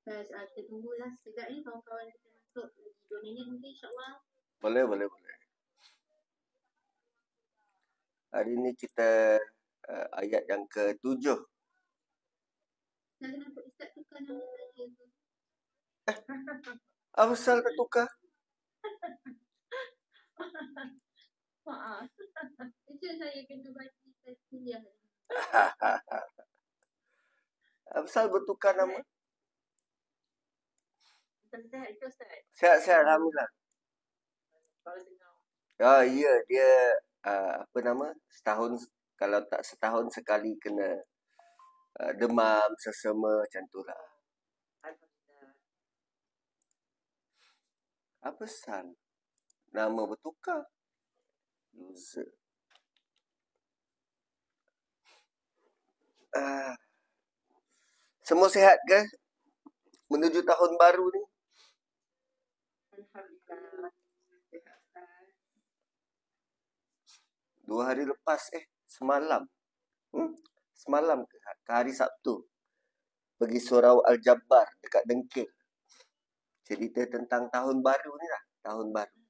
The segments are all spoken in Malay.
Kita tunggulah sekejap ni kawan-kawan kita masuk lagi 2 minit mungkin insyaAllah. Boleh. Hari ni kita ayat yang ke-7. Kenapa Ustaz tukar nama saya tu? Apa pasal tak tukar? Maaf. Itu saya kena bagi kuliah. Apa pasal bertukar nama? Ustaz, itu Ustaz. Sihat-sihat, alhamdulillah. Kalau dengar. Oh iya, dia setahun, kalau tak setahun sekali kena demam, sesama macam tu lah. Apa pasal nama bertukar? User. Semua sihat ke? Menuju tahun baru ni? Alhamdulillah. 2 hari lepas, semalam. Semalam ke hari Sabtu. Pergi Surau Al-Jabbar dekat Dengkil. Cerita tentang tahun baru ni lah. Tahun baru.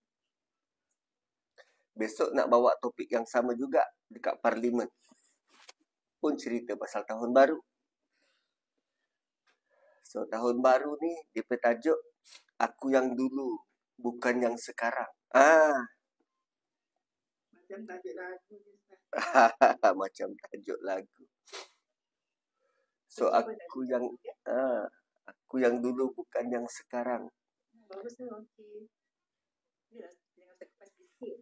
Besok nak bawa topik yang sama juga dekat Parlimen. Pun cerita pasal tahun baru. So, tahun baru ni dia bertajuk Aku Yang Dulu Bukan Yang Sekarang. Macam tajuk lagu ni. Macam tajuk lagu. So, aku yang dulu bukan yang sekarang. Bagus tu, okey. Jangan tekan sikit.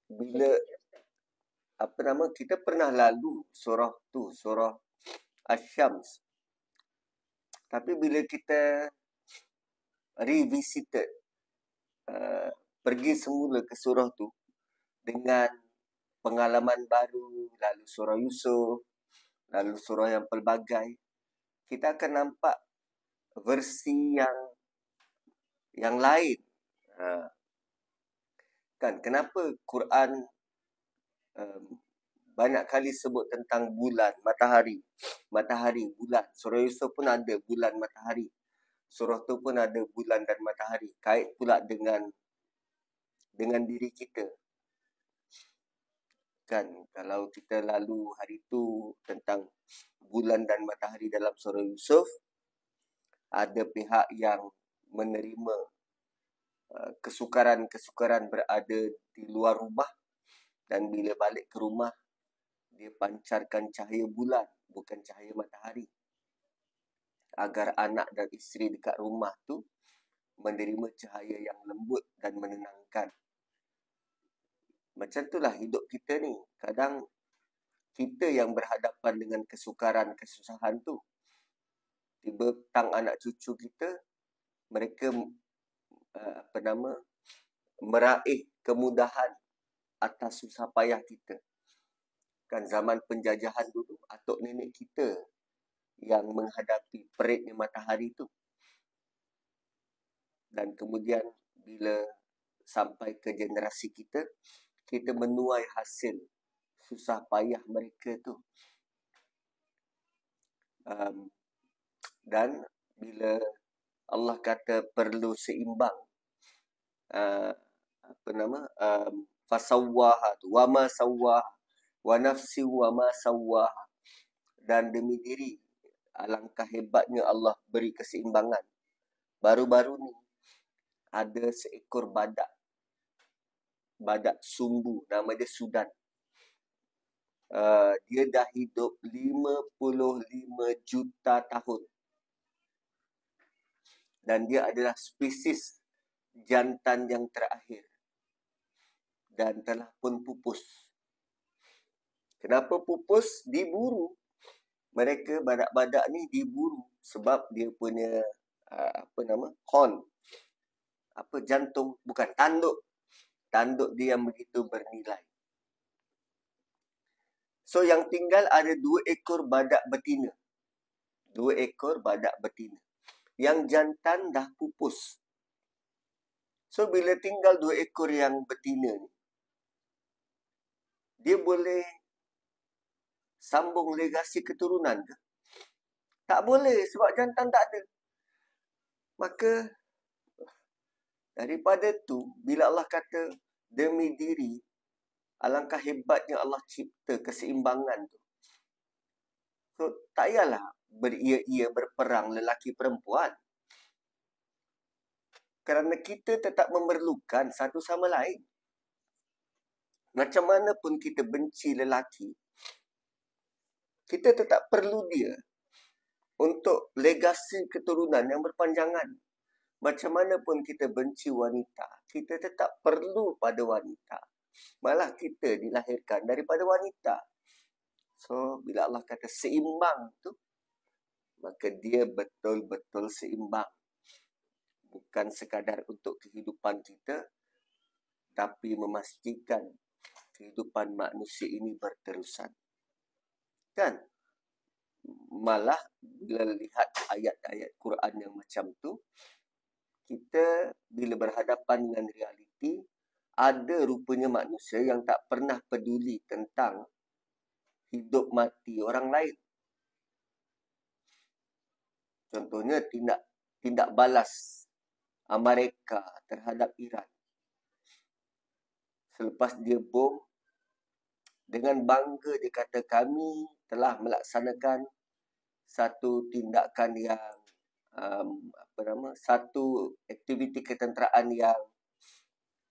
Bila kita pernah lalu surah tu, surah Asy-Syams. Tapi bila kita revisited, pergi semula ke surah tu dengan pengalaman baru, lalu surah Yusuf, lalu surah yang pelbagai, kita akan nampak versi yang lain. Kan, kenapa Quran banyak kali sebut tentang bulan, matahari, bulan. Surah Yusuf pun ada bulan, matahari. Surah tu pun ada bulan dan matahari. Kait pula dengan diri kita. Kan, kalau kita lalu hari tu tentang bulan dan matahari dalam surah Yusuf, ada pihak yang menerima kesukaran berada di luar rumah, dan bila balik ke rumah dia pancarkan cahaya bulan, bukan cahaya matahari, agar anak dan isteri dekat rumah tu menerima cahaya yang lembut dan menenangkan. Macam itulah hidup kita ni. Kadang kita yang berhadapan dengan kesukaran, kesusahan tu. Tiba tang anak cucu kita, mereka meraih kemudahan atas susah payah kita. Kan zaman penjajahan dulu, atuk nenek kita yang menghadapi periknya matahari tu. Dan kemudian bila sampai ke generasi kita, kita menuai hasil susah payah mereka tu. Dan bila Allah kata perlu seimbang, fasawwaha tu, wa ma sawwaha, wa nafsi wa ma sawwaha. Dan demi diri, alangkah hebatnya Allah beri keseimbangan. Baru-baru ni ada seekor badak sumbu, nama dia Sudan. Dia dah hidup 55 juta tahun. Dan dia adalah spesies jantan yang terakhir. Dan telah pun pupus. Kenapa pupus? Diburu. Mereka, badak-badak ni diburu sebab dia punya horn. Jantung, bukan, tanduk. Tanduk dia yang begitu bernilai. So, yang tinggal ada 2 ekor badak betina. 2 ekor badak betina. Yang jantan dah pupus. So, bila tinggal 2 ekor yang betina ni, dia boleh sambung legasi keturunan ke? Tak boleh, sebab jantan tak ada. Maka daripada tu, bila Allah kata demi diri, alangkah hebatnya Allah cipta keseimbangan tu. So, tak payahlah beria-ia berperang lelaki perempuan. Kerana kita tetap memerlukan satu sama lain. Macam mana pun kita benci lelaki, kita tetap perlu dia untuk legasi keturunan yang berpanjangan. Macam mana pun kita benci wanita, kita tetap perlu pada wanita. Malah kita dilahirkan daripada wanita. So, bila Allah kata seimbang tu, maka dia betul-betul seimbang. Bukan sekadar untuk kehidupan kita, tapi memastikan kehidupan manusia ini berterusan. Kan? Malah bila lihat ayat-ayat Quran yang macam tu, kita bila berhadapan dengan realiti, ada rupanya manusia yang tak pernah peduli tentang hidup mati orang lain. Contohnya tindak balas Amerika terhadap Iran. Selepas dia bom, dengan bangga dia kata kami telah melaksanakan satu tindakan yang satu aktiviti ketenteraan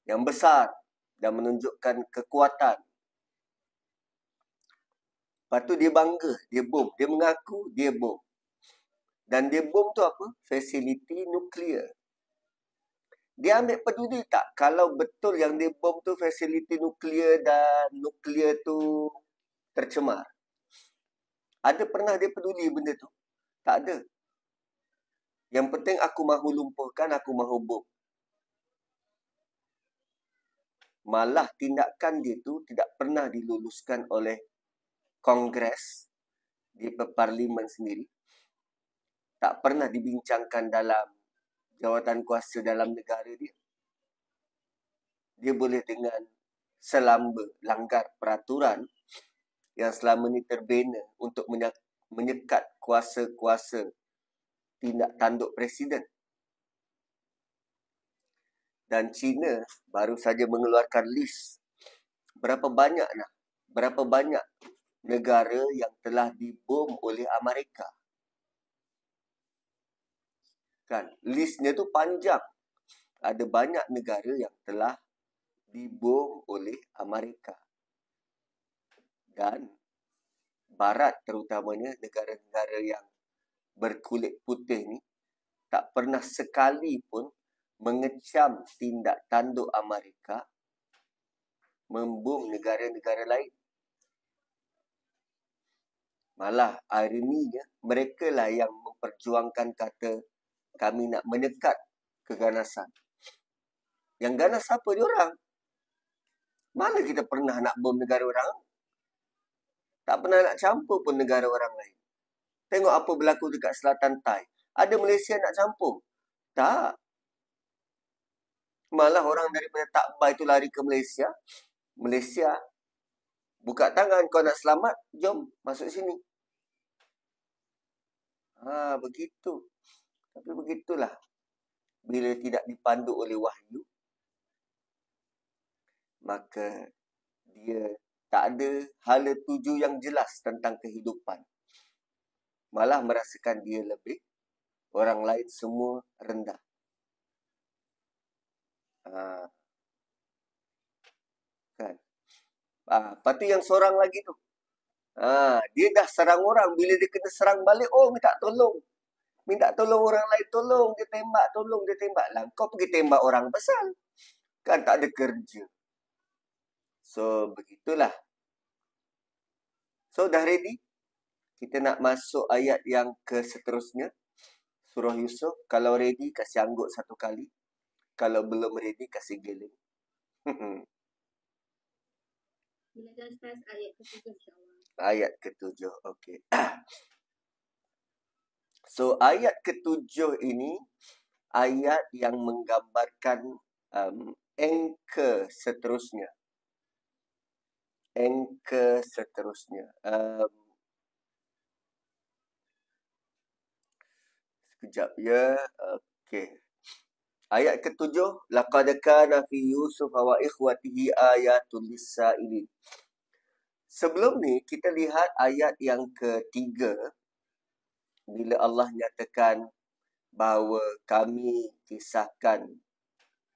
yang besar dan menunjukkan kekuatan. Lepas tu dia bangga, dia bom. Dia mengaku dia bom. Dan dia bom tu apa? Fasiliti nuklear. Dia ambil peduli tak kalau betul yang dia bom tu fasiliti nuklear dan nuklear tu tercemar? Ada pernah dia peduli benda tu? Tak ada. Yang penting aku mahu lumpuhkan, aku mahu bom. Malah tindakan dia tu tidak pernah diluluskan oleh Kongres di Parlimen sendiri. Tak pernah dibincangkan dalam jawatan kuasa dalam negara dia. Dia boleh dengan selamba langgar peraturan yang selama ni terbina untuk menyekat kuasa-kuasa tindak tanduk presiden. Dan China baru saja mengeluarkan list berapa banyak negara yang telah dibom oleh Amerika. Kan, listnya tu panjang. Ada banyak negara yang telah dibom oleh Amerika. Dan Barat terutamanya, negara-negara yang berkulit putih ni, tak pernah sekali pun mengecam tindak tanduk Amerika membom negara-negara lain. Malah ironinya, mereka lah yang memperjuangkan kata kami nak menyekat keganasan. Yang ganas siapa diorang? Mana kita pernah nak bom negara orang? Tak pernah nak campur pun negara orang lain. Tengok apa berlaku dekat selatan Thai. Ada Malaysia nak campur? Tak. Malah orang daripada Takbai tu lari ke Malaysia. Malaysia, buka tangan, kau nak selamat? Jom, masuk sini. Begitu. Tapi begitulah. Bila tidak dipandu oleh wahyu, maka dia tak ada hala tuju yang jelas tentang kehidupan. Malah merasakan dia lebih, orang lain semua rendah. Kan? Lepas tu yang seorang lagi tu. Dia dah serang orang. Bila dia kena serang balik, minta tolong. Minta tolong orang lain, tolong dia tembak lah. Kau pergi tembak orang pasal. Kan tak ada kerja. So, begitulah. So, dah ready? Kita nak masuk ayat yang ke seterusnya. Surah Yusuf. Kalau ready, kasih angguk satu kali. Kalau belum ready, kasih geling. Bila dah start ayat ke-7, insyaAllah. Ayat ke-7, okey. So, ayat ke-7 ini, ayat yang menggambarkan anchor seterusnya. Anchor seterusnya. Sekejap ya. Okey. Ayat ke-7, laqad kana fi Yusuf wa ikhwatihi ayatul lis-sa'ilin. Sebelum ni kita lihat ayat yang ketiga bila Allah nyatakan bahawa kami kisahkan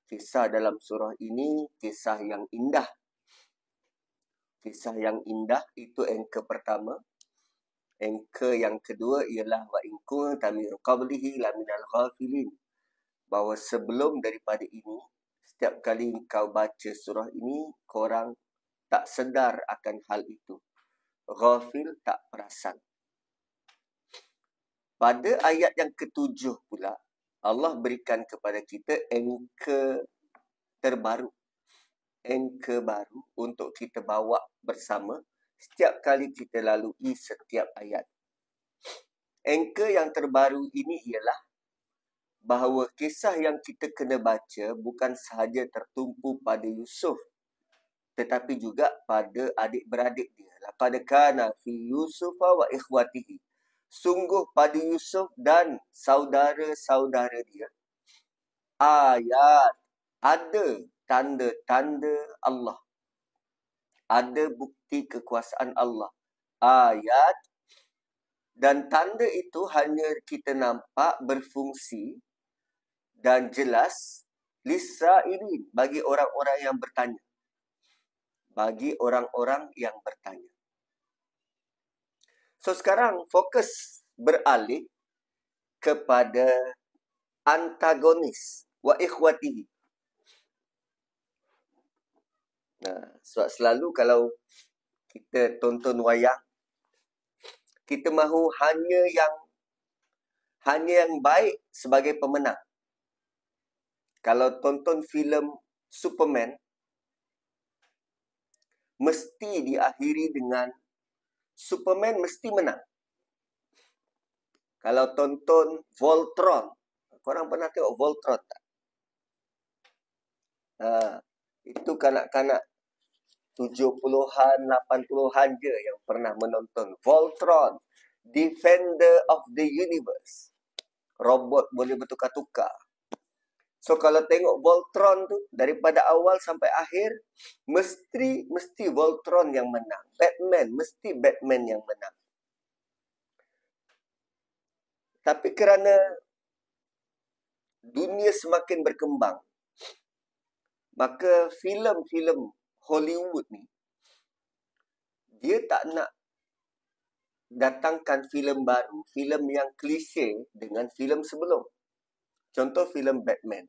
kisah dalam surah ini, kisah yang indah. Kisah yang indah itu anchor pertama. Anchor yang kedua ialah wa in kunta min qablihi laminal ghafilin. Bahawa sebelum daripada ini, setiap kali kau baca surah ini, korang tak sedar akan hal itu. Ghafil, tak perasan. Pada ayat yang ke-7 pula, Allah berikan kepada kita anchor terbaru. Anchor baru untuk kita bawa bersama setiap kali kita lalui setiap ayat. Anchor yang terbaru ini ialah bahawa kisah yang kita kena baca bukan sahaja tertumpu pada Yusuf, tetapi juga pada adik-beradik dia. Laqad kana fi Yusufa wa ikhwatihi. Sungguh pada Yusuf dan saudara-saudara dia. Ayat. Ada tanda-tanda Allah. Ada bukti kekuasaan Allah. Ayat. Dan tanda itu hanya kita nampak berfungsi dan jelas lis-sa'ilin, bagi orang-orang yang bertanya. Bagi orang-orang yang bertanya. So sekarang fokus beralih kepada antagonis wa ikhwatihi. Nah, sebab selalu kalau kita tonton wayang, kita mahu hanya yang baik sebagai pemenang. Kalau tonton filem Superman, mesti diakhiri dengan Superman mesti menang. Kalau tonton Voltron, korang pernah tengok Voltron tak? Itu kanak-kanak 70-an, 80-an je yang pernah menonton Voltron, Defender of the Universe. Robot boleh bertukar-tukar. So kalau tengok Voltron tu daripada awal sampai akhir, mesti Voltron yang menang. Batman, mesti Batman yang menang. Tapi kerana dunia semakin berkembang, maka filem-filem Hollywood ni, dia tak nak datangkan filem baru, filem yang klise dengan filem sebelum. Contoh filem Batman.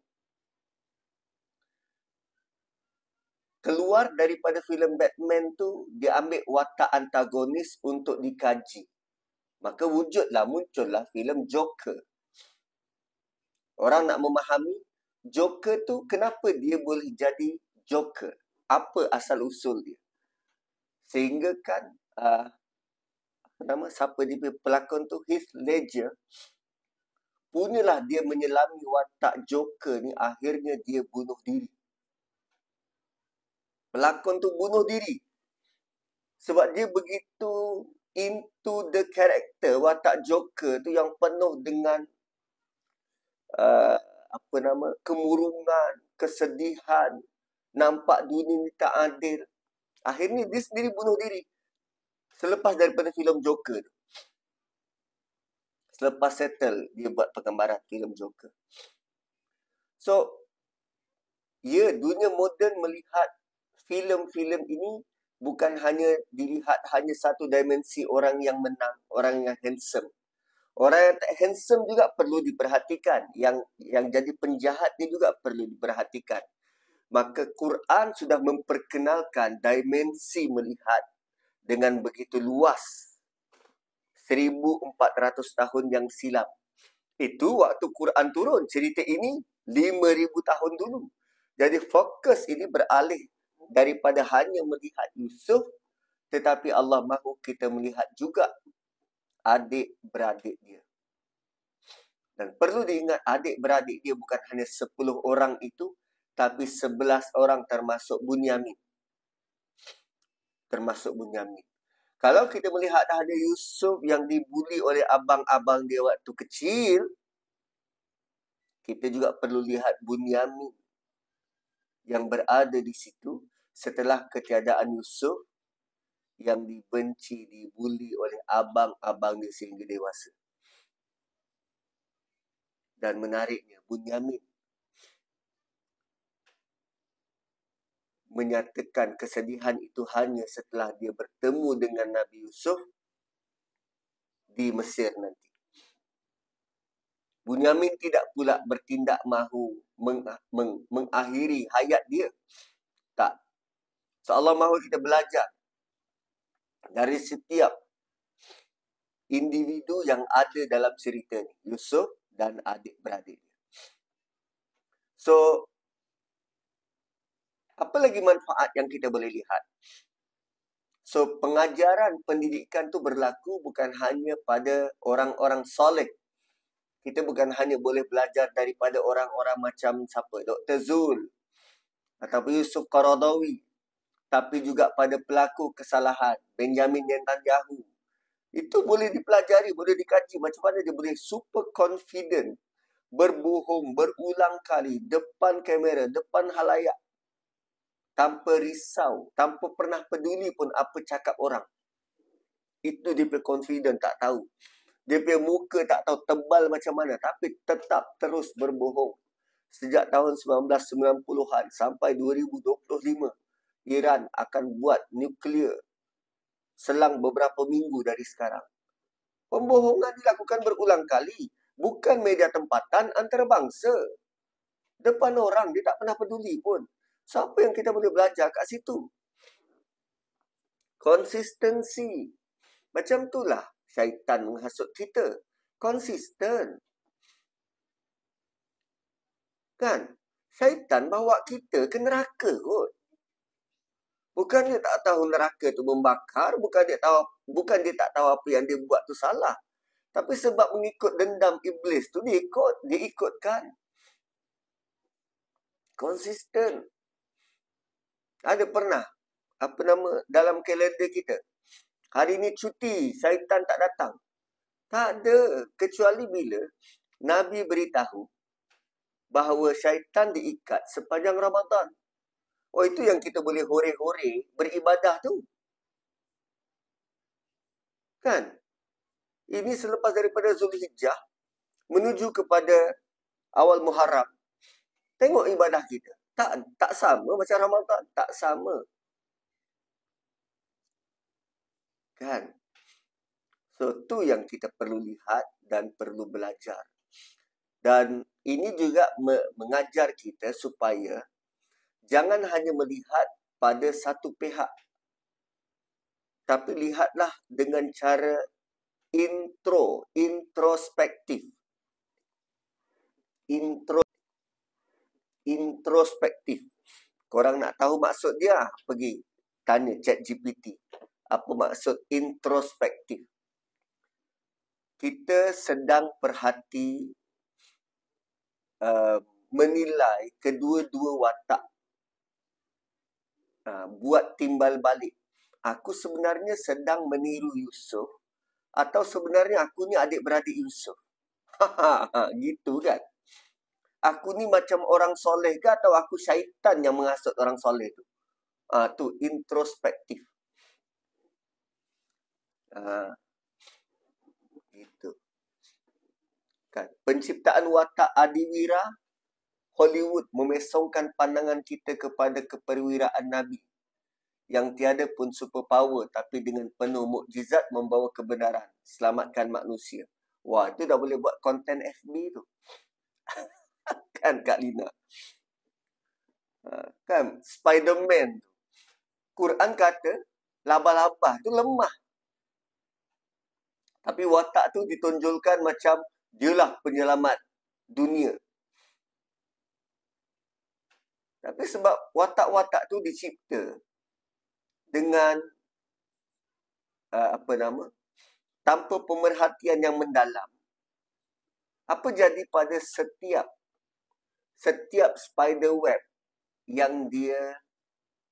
Keluar daripada filem Batman tu, dia ambil watak antagonis untuk dikaji. Maka muncullah filem Joker. Orang nak memahami Joker tu kenapa dia boleh jadi Joker. Apa asal usul dia. Sehingga kan siapa dia pelakon tu, Heath Ledger, punyalah dia menyelami watak Joker ni, akhirnya dia bunuh diri. Pelakon tu bunuh diri. Sebab dia begitu into the character, watak Joker tu yang penuh dengan kemurungan, kesedihan, nampak dunia ni tak adil. Akhirnya dia sendiri bunuh diri. Selepas daripada filem Joker tu. Selepas settle, dia buat penggambaran filem Joker. So, dunia moden melihat filem-filem ini bukan hanya dilihat hanya satu dimensi orang yang menang, orang yang handsome. Orang yang tak handsome juga perlu diperhatikan. Yang jadi penjahat dia juga perlu diperhatikan. Maka Quran sudah memperkenalkan dimensi melihat dengan begitu luas. 1400 tahun yang silam. Itu waktu Quran turun. Cerita ini 5000 tahun dulu. Jadi fokus ini beralih daripada hanya melihat Yusuf, tetapi Allah mahu kita melihat juga adik-beradik dia. Dan perlu diingat, adik-beradik dia bukan hanya 10 orang itu, tapi 11 orang termasuk Bunyamin. Kalau kita melihat ada Yusuf yang dibuli oleh abang-abang dia waktu kecil, kita juga perlu lihat Bunyamin yang berada di situ setelah ketiadaan Yusuf, yang dibenci, dibuli oleh abang-abangnya sehingga dewasa. Dan menariknya, Bunyamin menyatakan kesedihan itu hanya setelah dia bertemu dengan Nabi Yusuf di Mesir nanti. Bunyamin tidak pula bertindak mahu mengakhiri hayat dia. Tak. So Allah mahu kita belajar dari setiap individu yang ada dalam cerita ni, Yusuf dan adik-beradik dia. So, apa lagi manfaat yang kita boleh lihat? So, pengajaran pendidikan tu berlaku bukan hanya pada orang-orang soleh. Kita bukan hanya boleh belajar daripada orang-orang macam siapa? Dr. Zul ataupun Yusuf Qaradawi. Tapi juga pada pelaku kesalahan, Benjamin Netanyahu. Itu boleh dipelajari, boleh dikaji. Macam mana dia boleh super confident, berbohong, berulang kali, depan kamera, depan halayak. Tanpa risau, tanpa pernah peduli pun apa cakap orang. Itu dia punya confident, tak tahu. Dia punya muka tak tahu tebal macam mana, tapi tetap terus berbohong. Sejak tahun 1990-an sampai 2025, Iran akan buat nuklear selang beberapa minggu dari sekarang. Pembohongan dilakukan berulang kali. Bukan media tempatan, antarabangsa. Depan orang, dia tak pernah peduli pun. So, apa yang kita boleh belajar kat situ? Konsistensi. Macam itulah syaitan menghasut kita. Konsisten. Kan? Syaitan bawa kita ke neraka kot. Bukan dia tak tahu neraka tu membakar, bukan dia tak tahu apa yang dia buat tu salah. Tapi sebab mengikut dendam iblis tu dia ikutkan. Konsisten. Ada pernah dalam kalender kita, hari ni cuti, syaitan tak datang. Tak ada, kecuali bila Nabi beritahu bahawa syaitan diikat sepanjang Ramadan. Oh, itu yang kita boleh hore-hore beribadah tu. Kan? Ini selepas daripada Zulhijjah menuju kepada awal Muharram. Tengok ibadah kita. Tak sama macam Ramadan. Tak sama. Kan? So, tu yang kita perlu lihat dan perlu belajar. Dan ini juga mengajar kita supaya jangan hanya melihat pada satu pihak. Tapi lihatlah dengan cara introspektif. Introspektif. Korang nak tahu maksud dia? Pergi tanya ChatGPT. Apa maksud introspektif? Kita sedang perhati, menilai kedua-dua watak. Buat timbal balik. Aku sebenarnya sedang meniru Yusuf atau sebenarnya aku ni adik-beradik Yusuf? Gitu kan? Aku ni macam orang soleh ke atau aku syaitan yang menghasut orang soleh tu? Tu introspektif. Gitu. Kan? Penciptaan watak adiwira, Hollywood memesongkan pandangan kita kepada keperwiraan Nabi yang tiada pun superpower tapi dengan penuh mukjizat membawa kebenaran, selamatkan manusia. Wah, itu dah boleh buat konten FB tu. Kan Kak Lina? Kan Spiderman tu. Quran kata laba-laba tu lemah. Tapi watak tu ditonjolkan macam dialah penyelamat dunia. Tapi sebab watak-watak tu dicipta dengan tanpa pemerhatian yang mendalam. Apa jadi pada setiap spider web yang dia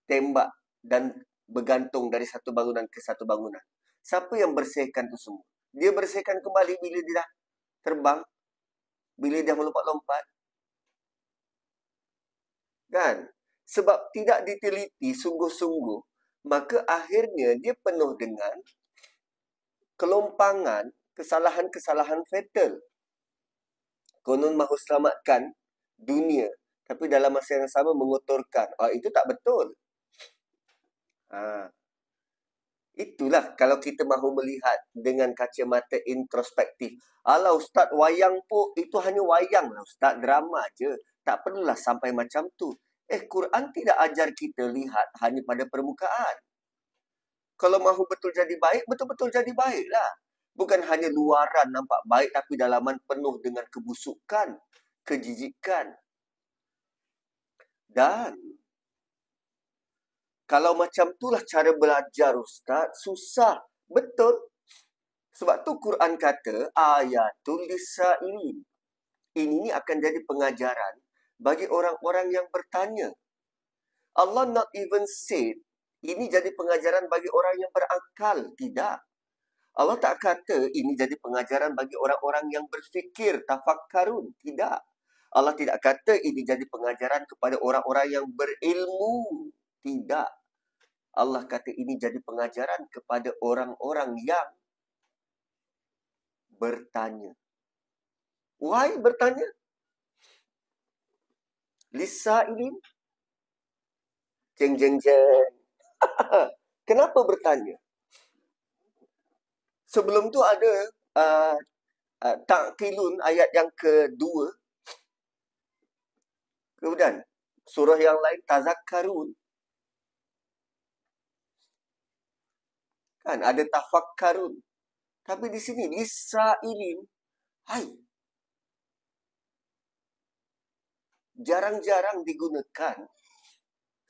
tembak dan bergantung dari satu bangunan ke satu bangunan? Siapa yang bersihkan tu semua? Dia bersihkan kembali bila dia dah terbang, bila dia melompat-lompat. Kan? Sebab tidak diteliti sungguh-sungguh, maka akhirnya dia penuh dengan kelompangan, kesalahan-kesalahan fatal. Konon mahu selamatkan dunia, tapi dalam masa yang sama mengotorkan. Itu tak betul. Itulah kalau kita mahu melihat dengan kacamata introspektif. Alah Ustaz, wayang pun itu hanya wayang lah Ustaz, drama je. Tak perlulah sampai macam tu. Quran tidak ajar kita lihat hanya pada permukaan. Kalau mahu betul jadi baik, betul-betul jadi baiklah. Bukan hanya luaran nampak baik, tapi dalaman penuh dengan kebusukan, kejijikan. Dan kalau macam itulah cara belajar Ustaz, susah. Betul. Sebab tu Quran kata, ayatul lisa'ilin. Ini akan jadi pengajaran bagi orang-orang yang bertanya. Allah not even said, ini jadi pengajaran bagi orang yang berakal. Tidak. Allah tak kata ini jadi pengajaran bagi orang-orang yang berfikir, tafakkarun. Tidak. Allah tidak kata ini jadi pengajaran kepada orang-orang yang berilmu. Tidak. Allah kata ini jadi pengajaran kepada orang-orang yang bertanya. Why bertanya? Lisa ini? Jeng jeng jeng. Kenapa bertanya? Sebelum tu ada Ta'qilun ayat yang kedua. Kemudian surah yang lain Tazakkarun. Kan ada Tafakkarun. Tapi di sini Lisa'ilin. Jarang-jarang digunakan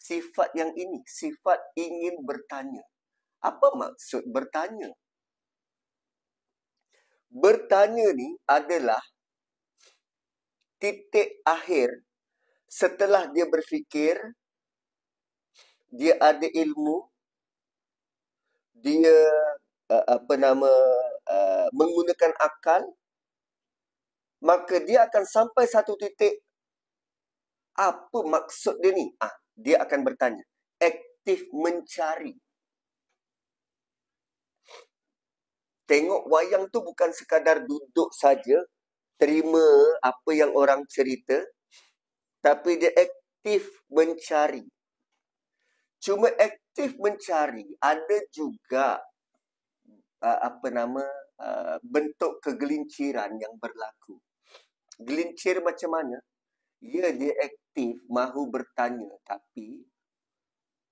sifat yang ini, sifat ingin bertanya. Apa maksud bertanya? Bertanya ni adalah titik akhir setelah dia berfikir, dia ada ilmu, dia menggunakan akal, maka dia akan sampai satu titik. Apa maksud dia ni? Dia akan bertanya. Aktif mencari. Tengok wayang tu bukan sekadar duduk saja, terima apa yang orang cerita, tapi dia aktif mencari. Cuma aktif mencari, ada juga bentuk kegelinciran yang berlaku. Gelincir macam mana? Dia aktif, mahu bertanya, tapi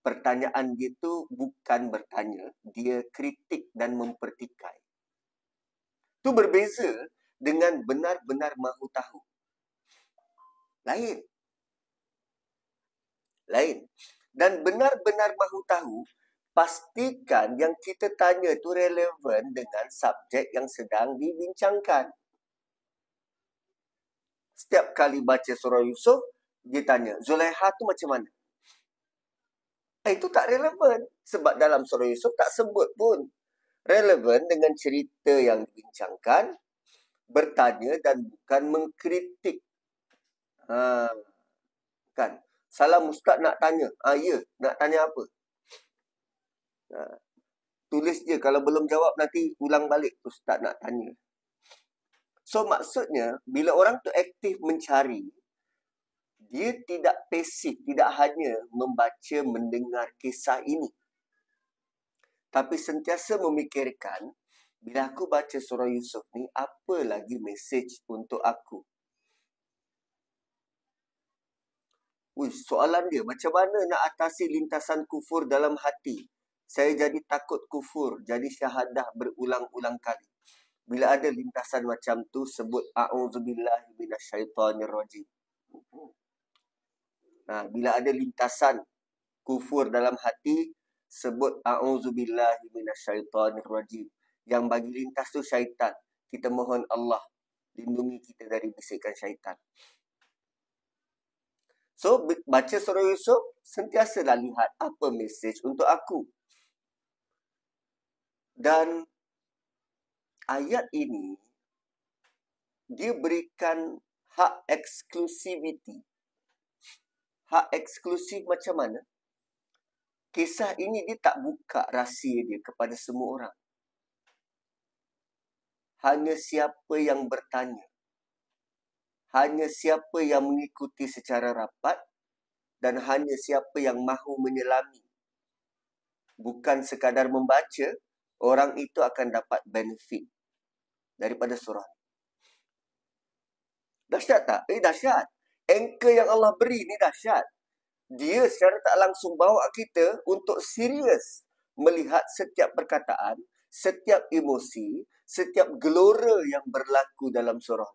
pertanyaan dia tu bukan bertanya, dia kritik dan mempertikai. Itu berbeza dengan benar-benar mahu tahu. Lain. Dan benar-benar mahu tahu, pastikan yang kita tanya tu relevan dengan subjek yang sedang dibincangkan. Setiap kali baca surah Yusuf, dia tanya, Zulaiha tu macam mana? Itu tak relevan. Sebab dalam surah Yusuf tak sebut pun. Relevan dengan cerita yang dibincangkan, bertanya dan bukan mengkritik. Kan? Salam Ustaz nak tanya. Ya, nak tanya apa? Tulis je. Kalau belum jawab nanti ulang balik. Ustaz nak tanya. So maksudnya, bila orang tu aktif mencari, dia tidak pasif, tidak hanya membaca, mendengar kisah ini. Tapi sentiasa memikirkan, bila aku baca surah Yusuf ni, apa lagi mesej untuk aku? Soalan dia, macam mana nak atasi lintasan kufur dalam hati? Saya jadi takut kufur, jadi syahadah berulang-ulang kali. Bila ada lintasan macam tu, sebut a'udzubillahi minasyaitonirrajim. Bila ada lintasan kufur dalam hati, sebut a'udzubillahi minasyaitonirrajim. Yang bagi lintas tu syaitan. Kita mohon Allah lindungi kita dari bisikan syaitan. So, baca surah Yusuf, sentiasalah lihat apa mesej untuk aku. Dan ayat ini, dia berikan hak eksklusiviti. hak eksklusif macam mana? Kisah ini dia tak buka rahsia dia kepada semua orang. Hanya siapa yang bertanya, hanya siapa yang mengikuti secara rapat, dan hanya siapa yang mahu menyelami. Bukan sekadar membaca, orang itu akan dapat benefit daripada surah. Dahsyat tak? Dahsyat. Anchor yang Allah beri ni dahsyat. Dia secara tak langsung bawa kita untuk serius melihat setiap perkataan, setiap emosi, setiap gelora yang berlaku dalam surah.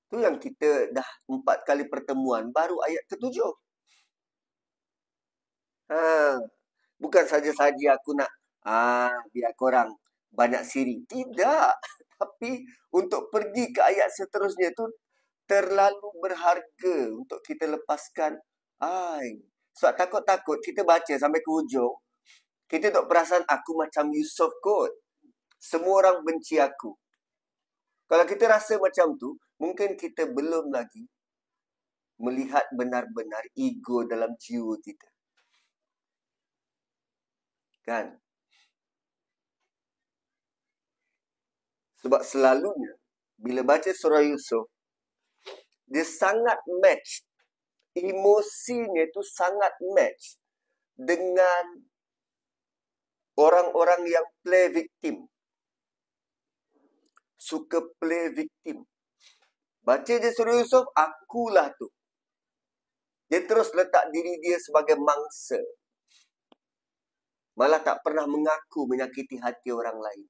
Itu yang kita dah 4 kali pertemuan, baru ayat ke-7. Bukan saja-saja aku nak biar korang banyak siri. Tidak. Tapi untuk pergi ke ayat seterusnya tu terlalu berharga untuk kita lepaskan. Sebab takut-takut kita baca sampai ke hujung, kita tak perasan aku macam Yusuf kot. Semua orang benci aku. Kalau kita rasa macam tu, mungkin kita belum lagi melihat benar-benar ego dalam jiwa kita. Kan? Sebab selalunya, bila baca surah Yusuf, dia sangat match. Emosinya tu sangat match dengan orang-orang yang play victim. Suka play victim. Baca je surah Yusuf, akulah tu. Dia terus letak diri dia sebagai mangsa. Malah tak pernah mengaku menyakiti hati orang lain.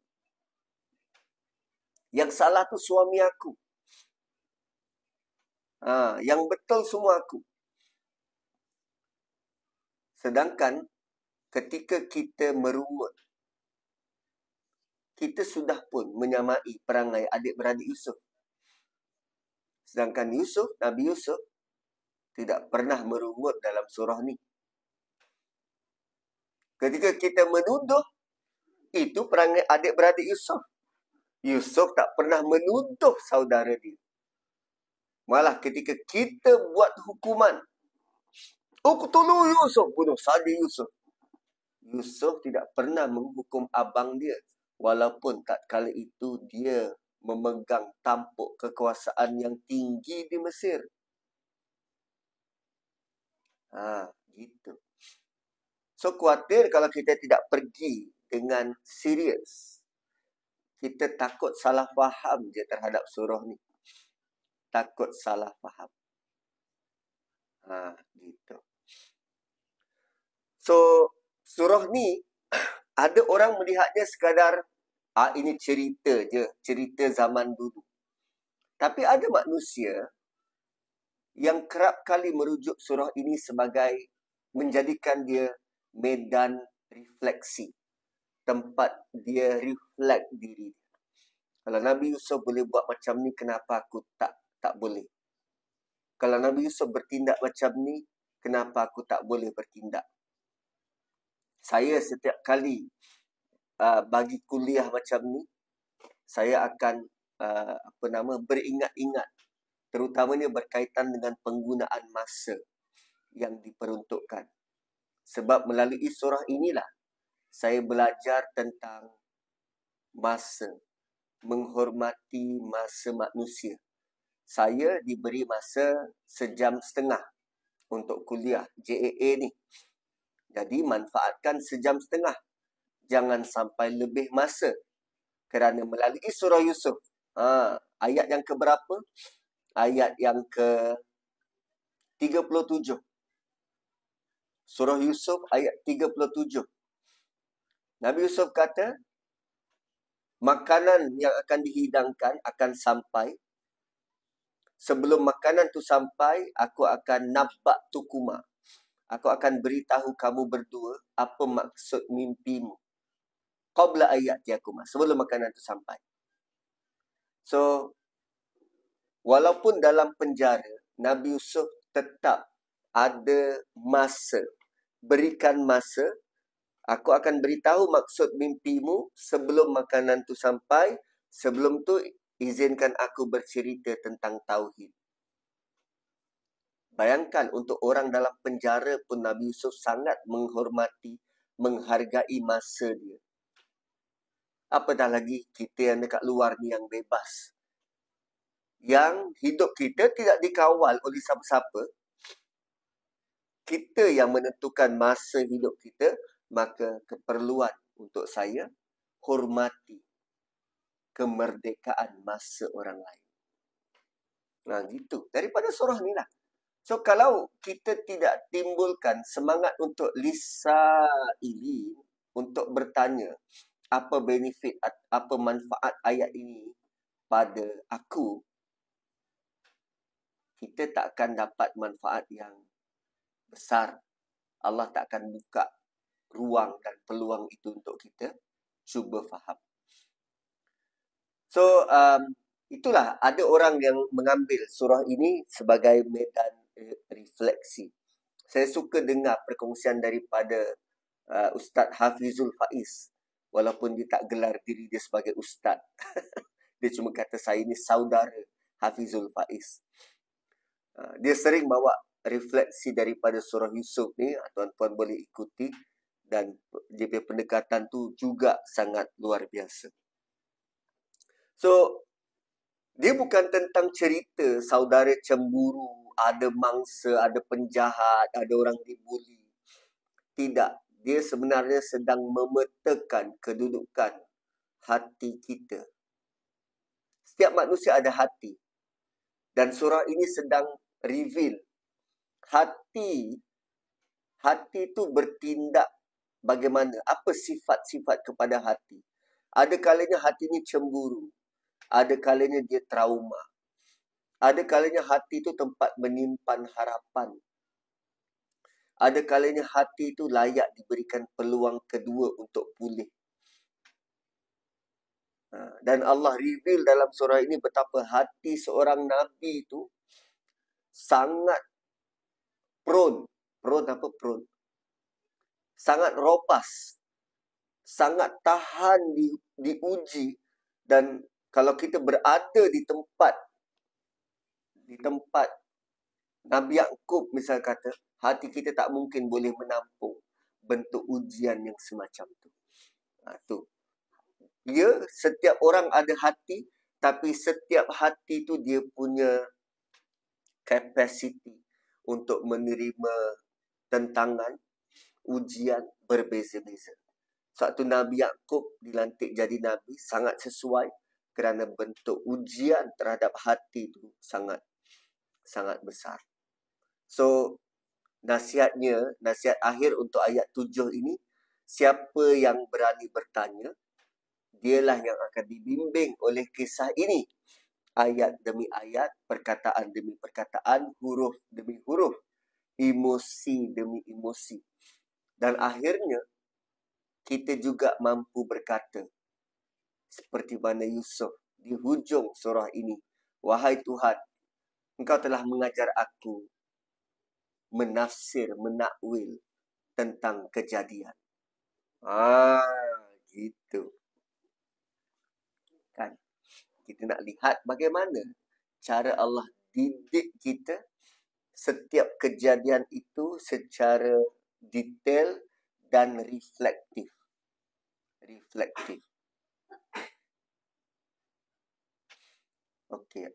Yang salah tu suami aku. Yang betul semua aku. Sedangkan ketika kita merungut, kita sudah pun menyamai perangai adik-beradik Yusuf. Sedangkan Yusuf, Nabi Yusuf, tidak pernah merungut dalam surah ni. Ketika kita menuduh, itu perangai adik-beradik Yusuf. Yusuf tak pernah menuduh saudara dia. Malah ketika kita buat hukuman, tolong Yusuf, bunuh saja Yusuf. Yusuf tidak pernah menghukum abang dia. Walaupun tatkala itu dia memegang tampuk kekuasaan yang tinggi di Mesir. Gitu. So, khawatir kalau kita tidak pergi dengan serius. Kita takut salah faham je terhadap surah ni. Takut salah faham. Gitu. So, surah ni, ada orang melihatnya sekadar, ini cerita je. Cerita zaman dulu. Tapi ada manusia yang kerap kali merujuk surah ini sebagai menjadikan dia medan refleksi. Tempat dia reflect diri. Kalau Nabi Yusuf boleh buat macam ni, kenapa aku tak boleh? Kalau Nabi Yusuf bertindak macam ni, kenapa aku tak boleh bertindak? Saya setiap kali bagi kuliah macam ni, saya akan beringat-ingat. Terutamanya berkaitan dengan penggunaan masa yang diperuntukkan. Sebab melalui surah inilah saya belajar tentang masa, menghormati masa manusia. Saya diberi masa 1.5 jam untuk kuliah JAA ni. Jadi manfaatkan 1.5 jam. Jangan sampai lebih masa. Kerana melalui surah Yusuf, ayat yang keberapa? Ayat yang ke-37. Surah Yusuf ayat 37. Nabi Yusuf kata, makanan yang akan dihidangkan akan sampai. Sebelum makanan tu sampai, aku akan nabak tukuma. Aku akan beritahu kamu berdua apa maksud mimpimu. Qabla ayat yakuma. Sebelum makanan tu sampai. So, walaupun dalam penjara, Nabi Yusuf tetap ada masa. Berikan masa. Aku akan beritahu maksud mimpimu sebelum makanan tu sampai. Sebelum tu, izinkan aku bercerita tentang tauhid. Bayangkan untuk orang dalam penjara pun Nabi Yusuf sangat menghormati, menghargai masa dia. Apa dah lagi kita yang dekat luar ni yang bebas. Yang hidup kita tidak dikawal oleh siapa-siapa. Kita yang menentukan masa hidup kita, maka keperluan untuk saya hormati kemerdekaan masa orang lain. Nah, gitu. Daripada surah ni lah. So, kalau kita tidak timbulkan semangat untuk lisailin, untuk bertanya, apa benefit, apa manfaat ayat ini pada aku, kita tak akan dapat manfaat yang besar. Allah tak akan buka ruang dan peluang itu untuk kita cuba faham. So, itulah ada orang yang mengambil surah ini sebagai medan refleksi. Saya suka dengar perkongsian daripada Ustaz Hafizul Faiz. Walaupun dia tak gelar diri dia sebagai Ustaz. Dia cuma kata saya ni saudara Hafizul Faiz. Dia sering bawa refleksi daripada surah Yusuf ni. Tuan-tuan boleh ikuti. Dan dia punya pendekatan tu juga sangat luar biasa. So, dia bukan tentang cerita saudara cemburu, ada mangsa, ada penjahat, ada orang dibuli. Tidak. Dia sebenarnya sedang memetakan kedudukan hati kita. Setiap manusia ada hati. Dan surah ini sedang reveal. Hati itu bertindak bagaimana? Apa sifat-sifat kepada hati? Ada kalanya hati ini cemburu. Ada kalanya dia trauma. Ada kalanya hati itu tempat menyimpan harapan. Ada kalanya hati itu layak diberikan peluang kedua untuk pulih. Dan Allah reveal dalam surah ini betapa hati seorang Nabi itu sangat prone. Sangat robust. Sangat tahan diuji. Dan kalau kita berada di tempat Nabi Yaqub misal kata, hati kita tak mungkin boleh menampung bentuk ujian yang semacam tu. Tu. Ya, setiap orang ada hati, tapi setiap hati tu dia punya capacity untuk menerima tentangan, ujian berbeza-beza. Satu Nabi Yaqub dilantik jadi Nabi sangat sesuai kerana bentuk ujian terhadap hati itu sangat besar. So, nasihat akhir untuk ayat 7 ini, siapa yang berani bertanya, dialah yang akan dibimbing oleh kisah ini. Ayat demi ayat, perkataan demi perkataan, huruf demi huruf, emosi demi emosi. Dan akhirnya, kita juga mampu berkata, seperti mana Yusuf di hujung surah ini, wahai Tuhan, Engkau telah mengajar aku menafsir, menakwil tentang kejadian. Gitu. Kan? Kita nak lihat bagaimana cara Allah didik kita setiap kejadian itu secara detail dan reflektif. Okey.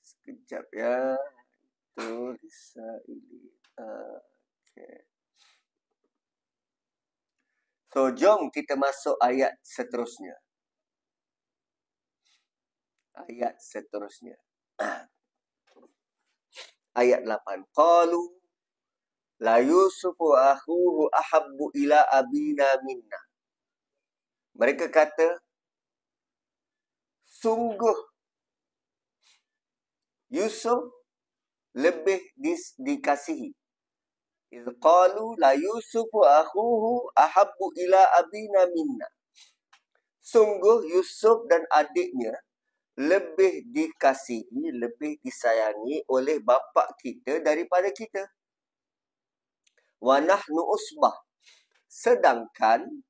Sekejap ya. Itu lisailin. Okey. So, jom kita masuk ayat seterusnya. Ayat 8. Qalu la Yusufu akhuhu ahabbu ila abina minna. Mereka kata, sungguh Yusuf lebih dikasihi. Iz qalu la Yusufu akhuhu ahabbu ila abina minna. Sungguh Yusuf dan adiknya lebih dikasihi, lebih disayangi oleh bapa kita daripada kita. Wa nahnu usbah. Sedangkan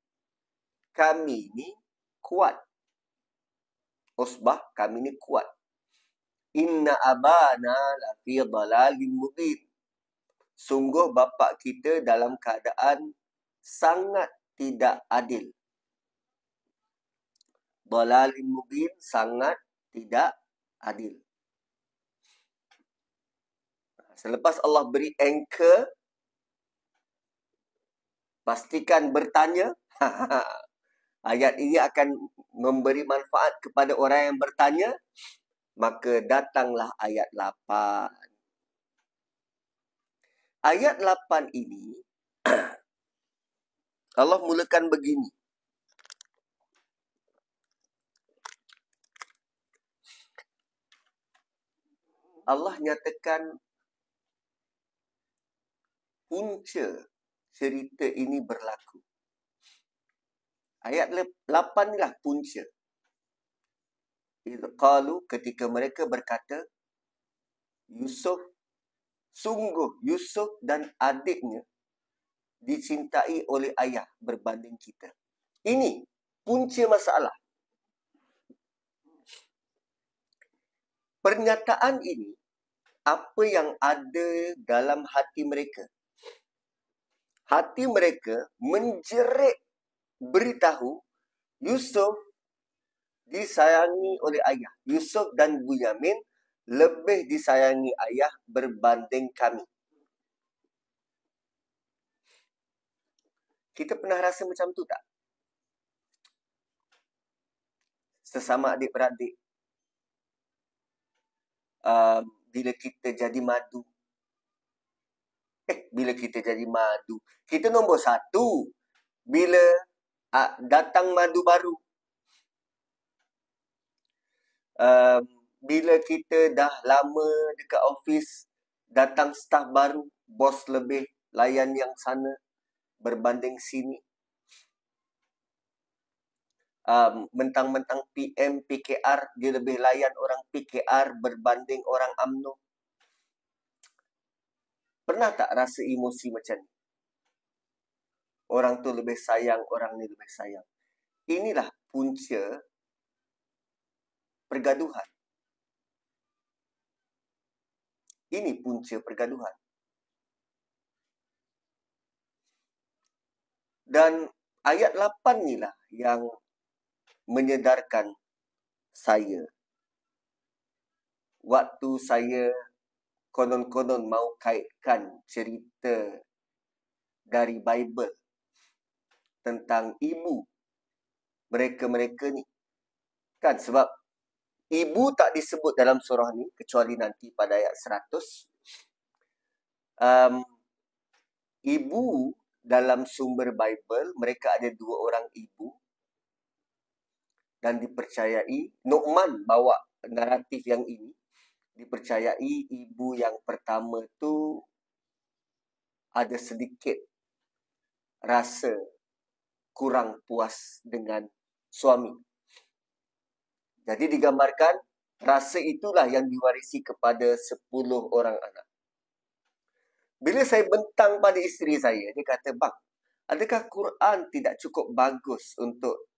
kami ni kuat. Usbah, kami ni kuat. Inna abana lafi dhalalin mubin. Sungguh bapa kita dalam keadaan sangat tidak adil. Dhalalin mubin, sangat tidak adil. Selepas Allah beri anchor, pastikan bertanya. Ayat ini akan memberi manfaat kepada orang yang bertanya. Maka datanglah ayat 8. Ayat 8 ini, Allah mulakan begini. Allah nyatakan punca cerita ini berlaku. Ayat 8 inilah punca. Qalu, ketika mereka berkata, sungguh Yusuf dan adiknya dicintai oleh ayah berbanding kita. Ini punca masalah. Pernyataan ini, apa yang ada dalam hati mereka. Hati mereka menjerit beritahu Yusuf disayangi oleh ayah. Yusuf dan Bunyamin lebih disayangi ayah berbanding kami. Kita pernah rasa macam tu tak? Sesama adik-beradik. Bila kita jadi madu. Bila kita jadi madu. Kita nombor 1. Bila datang madu baru. Bila kita dah lama dekat office, datang staf baru, bos lebih layan yang sana berbanding sini. Mentang-mentang PM, PKR, dia lebih layan orang PKR berbanding orang UMNO. Pernah tak rasa emosi macam ni? Orang tu lebih sayang, orang ni lebih sayang. Inilah punca pergaduhan. Ini punca pergaduhan. Dan ayat 8 inilah yang menyedarkan saya. Waktu saya konon-konon mau kaitkan cerita dari Bible tentang ibu mereka-mereka ni. Kan sebab ibu tak disebut dalam surah ni kecuali nanti pada ayat 100. Ibu dalam sumber Bible, mereka ada 2 orang ibu. Dan dipercayai, Nu'man bawa naratif yang ini. Dipercayai ibu yang pertama tu ada sedikit rasa kurang puas dengan suami. Jadi digambarkan, rasa itulah yang diwarisi kepada 10 orang anak. Bila saya bentang pada isteri saya, dia kata, bang, adakah Quran tidak cukup bagus untuk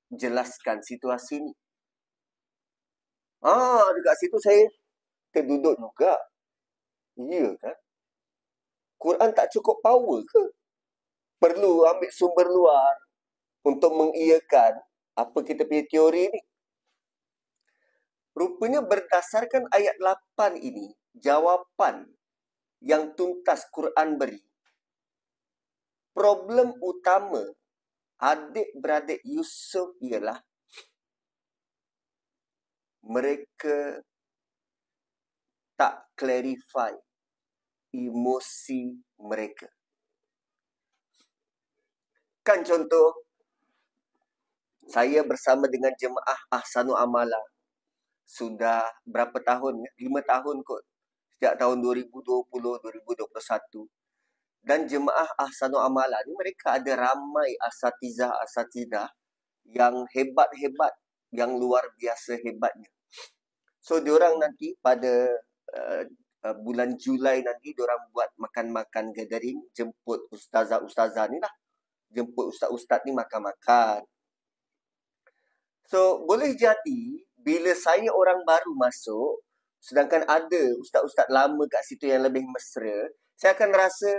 jelaskan situasi ni? Dekat situ saya terduduk juga. Ya kan? Quran tak cukup power ke? Perlu ambil sumber luar untuk mengiyakan apa kita punya teori ni. Rupanya berdasarkan ayat 8 ini, jawapan yang tuntas Quran beri. Problem utama adik-beradik Yusuf ialah mereka tak clarify emosi mereka. Kan contoh, saya bersama dengan jemaah Ahsanul Amalah sudah berapa tahun? 5 tahun kot. Sejak tahun 2020-2021. Dan jemaah Ahsanul Amalah ni mereka ada ramai asatidah yang hebat-hebat, yang luar biasa hebatnya. So, diorang nanti pada bulan Julai nanti diorang buat makan-makan gathering, jemput ustazah-ustazah ni lah. Jemput ustaz-ustaz ni makan-makan. So, boleh jadi bila saya orang baru masuk, sedangkan ada ustaz-ustaz lama kat situ yang lebih mesra, saya akan rasa,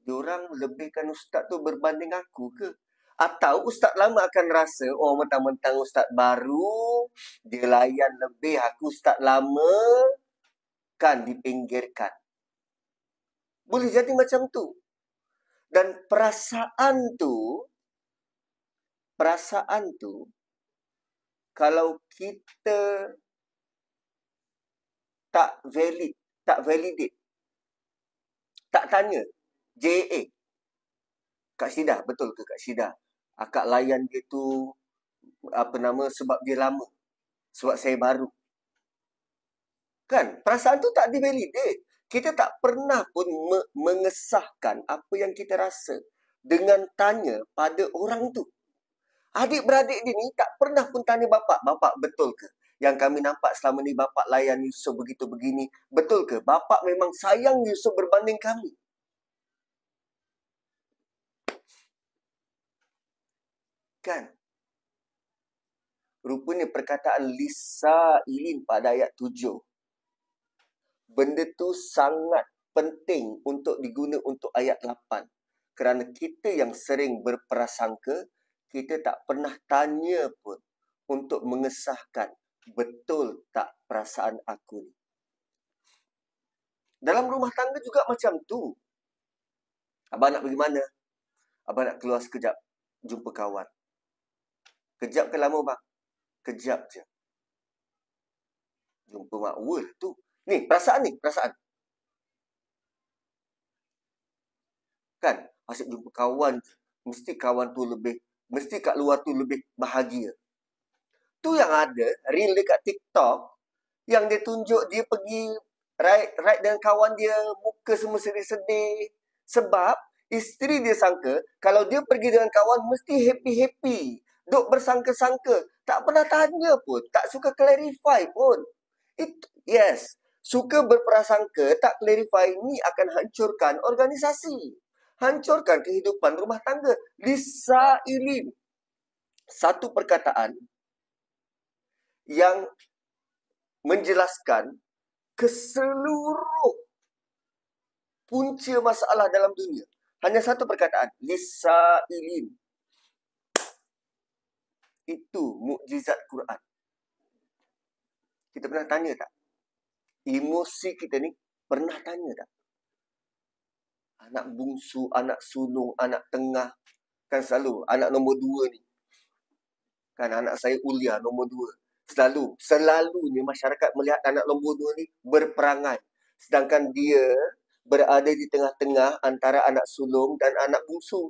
diorang lebihkan ustaz tu berbanding aku ke? Atau ustaz lama akan rasa, oh mentang-mentang ustaz baru, dia layan lebih, aku ustaz lama, kan dipinggirkan. Boleh jadi macam tu. Dan perasaan tu, kalau kita tak validate, tak tanya, JA, Kak Syida, betul ke Kak Syida? Akak layan dia tu, sebab dia lama. Sebab saya baru. Kan? Perasaan tu tak divalidate. Kita tak pernah pun mengesahkan apa yang kita rasa dengan tanya pada orang tu. Adik-beradik dia ni tak pernah pun tanya bapak, bapak betul ke? Yang kami nampak selama ni bapak layan Yusof begitu begini. Betul ke? Bapak memang sayang Yusof berbanding kami. Kan? Rupanya perkataan lisa'ilin pada ayat 7. Benda tu sangat penting untuk diguna untuk ayat 8. Kerana kita yang sering berprasangka, kita tak pernah tanya pun untuk mengesahkan betul tak perasaan aku ni. Dalam rumah tangga juga macam tu. Abang nak pergi mana? Abang nak keluar sekejap, jumpa kawan. Kejap ke lama bang? Kejap je. Jumpa mak world tu. Ni, perasaan. Kan? Asyik jumpa kawan. Mesti kawan tu mesti kat luar tu lebih bahagia. Tu yang ada, reel dekat TikTok, yang dia tunjuk dia pergi ride dengan kawan dia, muka semua sedih-sedih. Sebab, isteri dia sangka, kalau dia pergi dengan kawan, mesti happy-happy. Duk bersangka-sangka. Tak pernah tanya pun. Tak suka clarify pun. Yes. Suka berprasangka, tak clarify, ni akan hancurkan organisasi. Hancurkan kehidupan rumah tangga. Lisa'ilin. Satu perkataan yang menjelaskan keseluruh punca masalah dalam dunia. Hanya satu perkataan. Lisa'ilin. Itu mukjizat Quran. Kita pernah tanya tak? Emosi kita ni pernah tanya tak? Anak bungsu, anak sulung, anak tengah. Kan selalu anak nombor 2 ni. Kan anak saya Ulia nombor 2. Selalunya masyarakat melihat anak nombor 2 ni berperangai. Sedangkan dia berada di tengah-tengah antara anak sulung dan anak bungsu.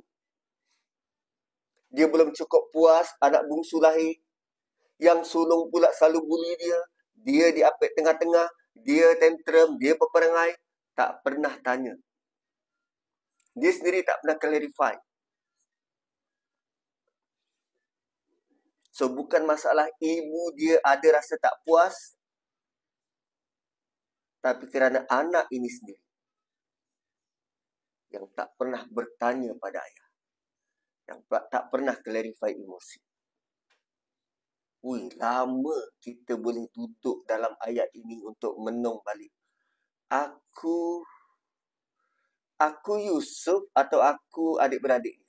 Dia belum cukup puas, anak bungsu lahir. Yang sulung pula selalu bully dia. Dia diapit tengah-tengah. Dia tantrum, dia berperangai. Tak pernah tanya. Dia sendiri tak pernah clarify. So, bukan masalah ibu dia ada rasa tak puas. Tapi kerana anak ini sendiri. Yang tak pernah bertanya pada ayah. Yang tak pernah clarify emosi. Lama kita boleh duduk dalam ayat ini untuk menung balik. Aku Yusof atau aku adik-beradik?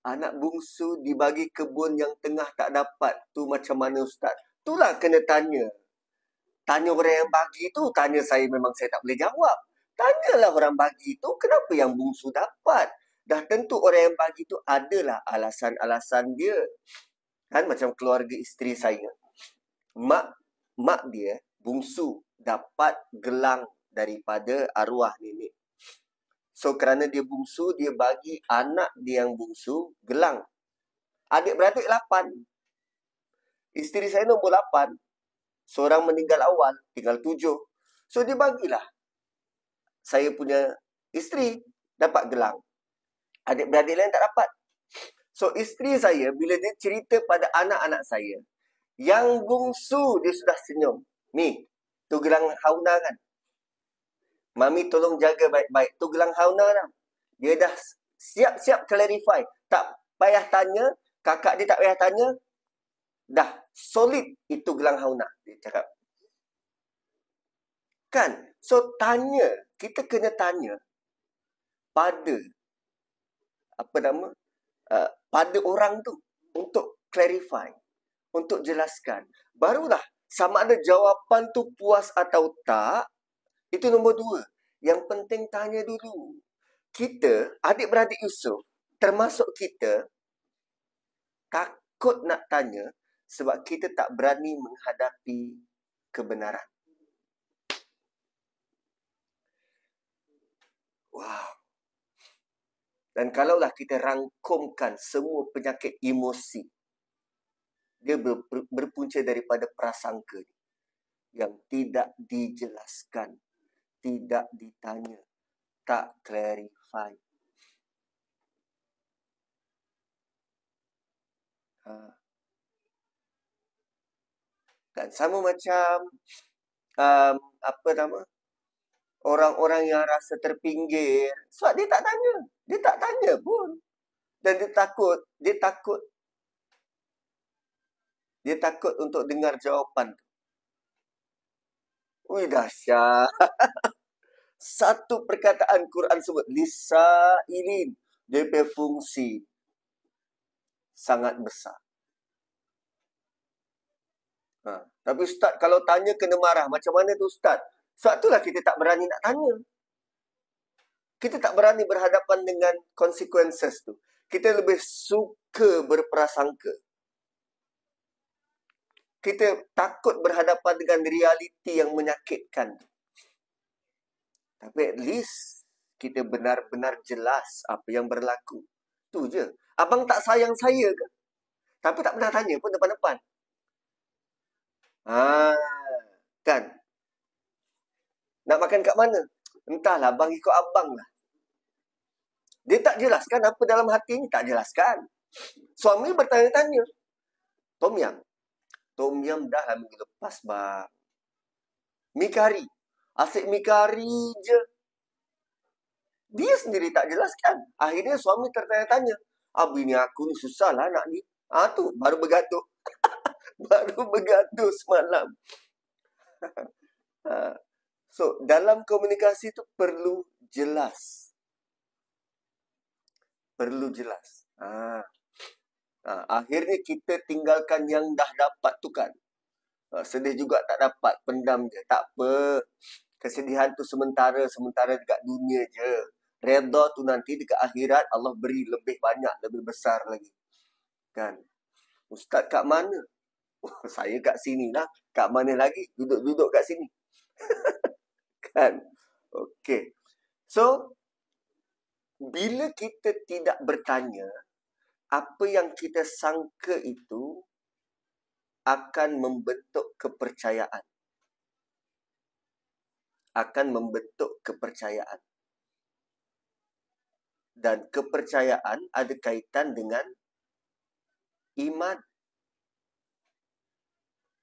Anak bungsu dibagi kebun yang tengah tak dapat. Tu macam mana ustaz? Itulah kena tanya. Tanya orang yang bagi tu, tanya saya memang saya tak boleh jawab. Tanyalah orang bagi tu, kenapa yang bungsu dapat? Dah tentu orang yang bagi tu adalah alasan-alasan dia. Kan macam keluarga isteri saya. Mak dia bungsu dapat gelang daripada arwah nenek. So kerana dia bungsu, dia bagi anak dia yang bungsu gelang. Adik-beradik 8. Isteri saya nombor 8. Seorang meninggal awal, tinggal 7. So dia bagilah. Saya punya isteri dapat gelang. Adik-beradik lain tak dapat. So isteri saya, bila dia cerita pada anak-anak saya, yang bungsu dia sudah senyum. Ni, tu gelang Hauna kan? Mami tolong jaga baik-baik. Tu gelang Hauna dah. Dia dah siap-siap clarify. Tak payah tanya. Kakak dia tak payah tanya. Dah solid itu gelang Hauna. Dia cakap. Kan? So tanya. Kita kena tanya pada pada orang tu untuk clarify, untuk jelaskan. Barulah sama ada jawapan tu puas atau tak, itu nombor 2. Yang penting tanya dulu. Kita, adik-beradik Yusof, termasuk kita, takut nak tanya sebab kita tak berani menghadapi kebenaran. Wow. Dan kalaulah kita rangkumkan semua penyakit emosi, dia berpunca daripada prasangka yang tidak dijelaskan, tidak ditanya, tak clarify. Dan sama macam orang-orang yang rasa terpinggir sebab dia tak tanya. Dia tak tanya pun. Dan dia takut untuk dengar jawapan. Ui, dahsyat. Satu perkataan Quran sebut lisailin. Dia punya fungsi sangat besar. Tapi Ustaz kalau tanya kena marah. Macam mana tu Ustaz? Sebab itulah kita tak berani nak tanya. Kita tak berani berhadapan dengan consequences tu. Kita lebih suka berprasangka. Kita takut berhadapan dengan realiti yang menyakitkan. Tapi at least kita benar-benar jelas apa yang berlaku. Tu je. Abang tak sayang saya ke? Tapi tak pernah tanya pun depan-depan. Kan? Nak makan kat mana? Entahlah, abang ikut abang lah. Dia tak jelaskan apa dalam hati ni. Tak jelaskan. Suami bertanya-tanya. Tom Yam dah lah minggu lepas, bang. Mi kari. Asyik mi kari je. Dia sendiri tak jelaskan. Akhirnya suami tertanya-tanya. Bini aku ni susah lah nak ni. Tu baru bergaduh. Baru bergaduh semalam. So, dalam komunikasi tu perlu jelas. Perlu jelas. Akhirnya kita tinggalkan yang dah dapat tu kan. Sedih juga tak dapat, pendam je. Tak apa. Kesedihan tu sementara dekat dunia je. Redha tu nanti dekat akhirat Allah beri lebih banyak, lebih besar lagi. Kan? Ustaz kat mana? Saya kat sini lah. Kat mana lagi? Duduk kat sini. Kan? Okey. So, bila kita tidak bertanya, apa yang kita sangka itu akan membentuk kepercayaan. Akan membentuk kepercayaan. Dan kepercayaan ada kaitan dengan iman.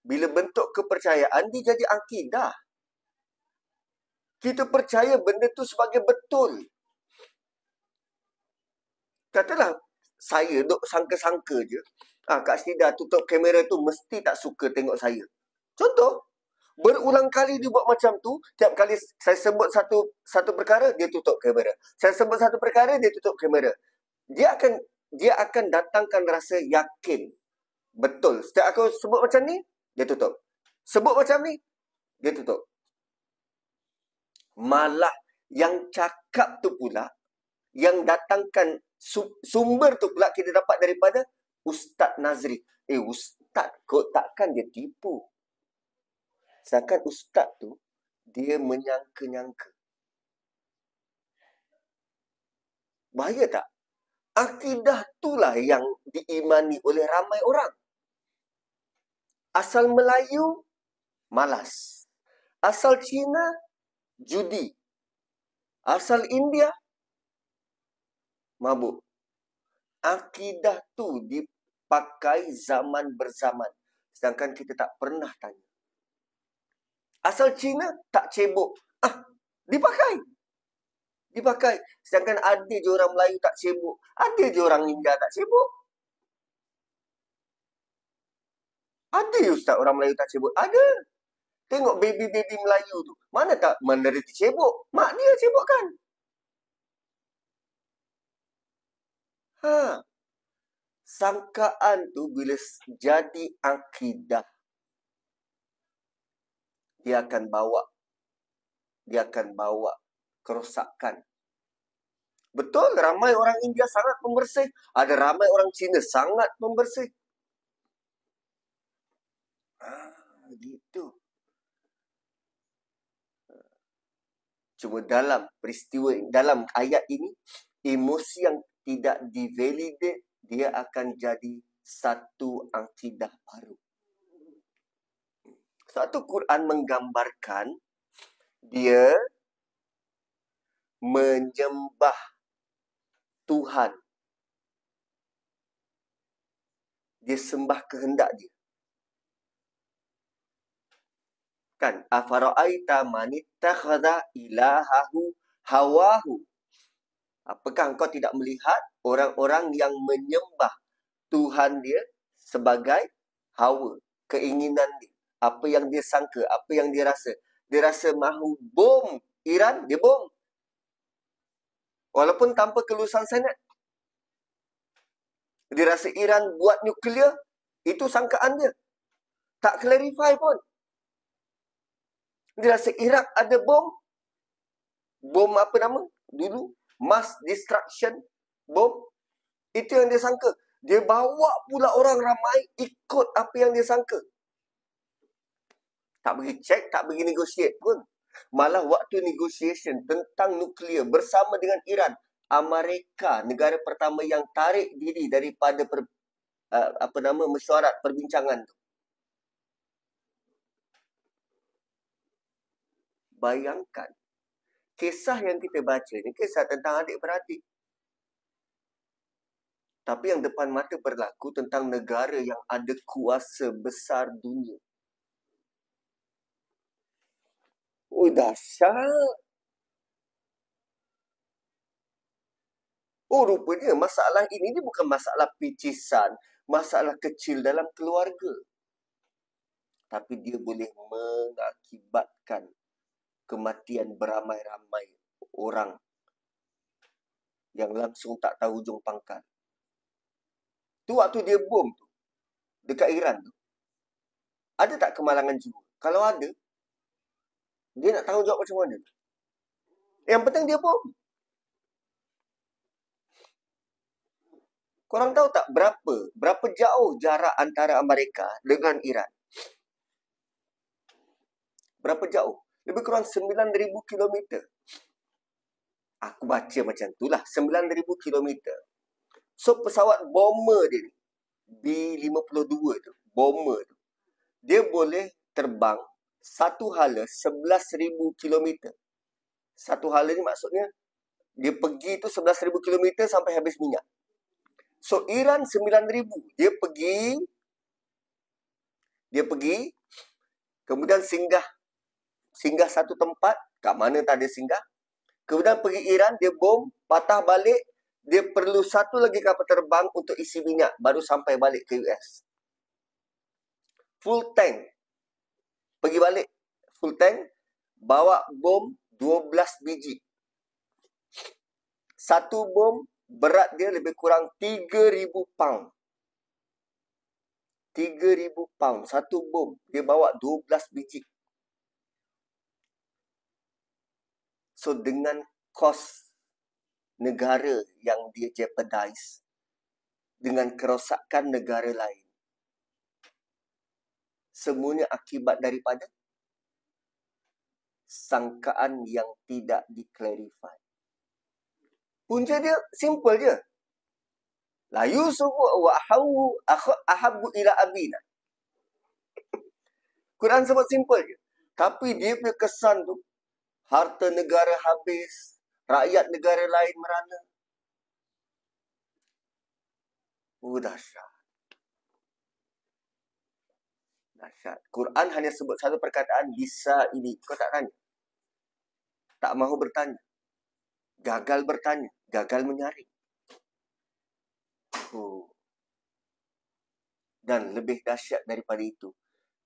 Bila bentuk kepercayaan, dia jadi akidah. Kita percaya benda tu sebagai betul. Katalah, saya duk sangka-sangka je. Kak Sida tutup kamera tu mesti tak suka tengok saya. Contoh, berulang kali dia buat macam tu. Tiap kali saya sebut satu perkara, dia tutup kamera. Saya sebut satu perkara, dia tutup kamera. Dia akan datangkan rasa yakin. Betul. Setiap aku sebut macam ni, dia tutup. Sebut macam ni, dia tutup. Malah yang cakap tu pula, yang datangkan sumber tu pula kita dapat daripada Ustaz Nazri. Ustaz kot takkan dia tipu. Sedangkan Ustaz tu, dia menyangka-nyangka. Bahaya tak? Akidah itulah yang diimani oleh ramai orang. Asal Melayu, malas. Asal Cina, judi. Asal India, mabuk. Akidah tu dipakai zaman berzaman. Sedangkan kita tak pernah tanya. Asal Cina, tak cebok. Dipakai. Sedangkan ada je orang Melayu tak sibuk. Ada je orang India tak sibuk. Ada je Ustaz orang Melayu tak sibuk. Ada. Tengok baby-baby Melayu tu. Mana tak menderita sibuk. Mak dia sibuk kan. Sangkaan tu bila jadi akidah, dia akan bawa kerosakan. Betul, ramai orang India sangat pembersih. Ada ramai orang Cina sangat pembersih. Gitu. Cuma dalam peristiwa, dalam ayat ini, emosi yang tidak divalidate, dia akan jadi satu akidah baru. Satu Quran menggambarkan dia menyembah Tuhan. Dia sembah kehendak dia. Kan? Afara'aita manittakhadha ilahahu hawahu. Apakah engkau tidak melihat orang-orang yang menyembah Tuhan dia sebagai hawa, keinginan dia, apa yang dia sangka, apa yang dia rasa. Dia rasa mahu bom Iran, dia bom. Walaupun tanpa kelulusan Senat. Dia rasa Iran buat nuklear, itu sangkaan dia. Tak clarify pun. Dia rasa Iraq ada bom. Bom apa nama? Dulu. Mass destruction bom. Itu yang dia sangka. Dia bawa pula orang ramai ikut apa yang dia sangka. Tak pergi check, tak pergi negotiate pun. Malah waktu negotiation tentang nuklear bersama dengan Iran, Amerika, negara pertama yang tarik diri daripada mesyuarat perbincangan tu. Bayangkan, kisah yang kita baca ni kisah tentang adik-beradik. Tapi yang depan mata berlaku tentang negara yang ada kuasa besar dunia. Oh, dahsyat. Oh, rupanya masalah ini bukan masalah picisan, masalah kecil dalam keluarga. Tapi dia boleh mengakibatkan kematian beramai-ramai orang yang langsung tak tahu ujung pangkal. Tu waktu dia bom tu, dekat Iran tu. Ada tak kemalangan jiwa? Kalau ada, dia nak tanggungjawab macam mana? Yang penting dia bom. Korang tahu tak berapa jauh jarak antara Amerika dengan Iran? Berapa jauh? Lebih kurang 9,000 kilometer. Aku baca macam itulah, 9,000 kilometer. So, pesawat bomber dia ni, B-52 tu, bomber tu, dia boleh terbang satu hala 11,000 kilometer. Satu hala ni maksudnya, dia pergi tu 11,000 kilometer sampai habis minyak. So, Iran 9,000. Dia pergi, kemudian singgah satu tempat, kat mana tak ada singgah. Kemudian pergi Iran, dia bom, patah balik, dia perlu satu lagi kapal terbang untuk isi minyak, baru sampai balik ke US. Full tank. Pergi balik, full tank, bawa bom 12 biji. Satu bom, berat dia lebih kurang 3,000 pound. 3,000 pound. Satu bom, dia bawa 12 biji. So, dengan kos negara yang dia jeopardize, dengan kerosakan negara lain, semuanya akibat daripada sangkaan yang tidak diklarify. Punca dia simple je. La Yusufu wa ahabbu ila abina. Quran sebut simple je. Tapi dia punya kesan tu, harta negara habis, rakyat negara lain merana. Dahsyat. Dahsyat. Quran hanya sebut satu perkataan, Lisa ini. Kau tak tanya. tak mahu bertanya. Gagal bertanya, gagal menyaring. Dan lebih dahsyat daripada itu,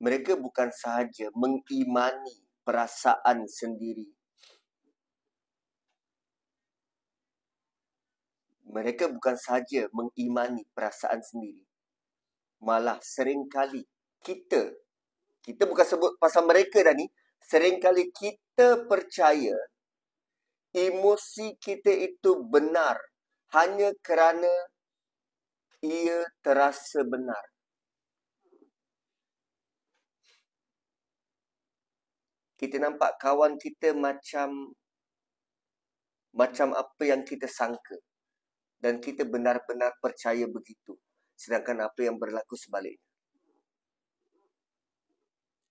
mereka bukan sahaja mengimani perasaan sendiri. Mereka bukan sahaja mengimani perasaan sendiri. Malah seringkali kita bukan sebut pasal mereka dah ni, seringkali kita percaya emosi kita itu benar hanya kerana ia terasa benar. Kita nampak kawan kita macam apa yang kita sangka. Dan kita benar-benar percaya begitu. Sedangkan apa yang berlaku sebaliknya.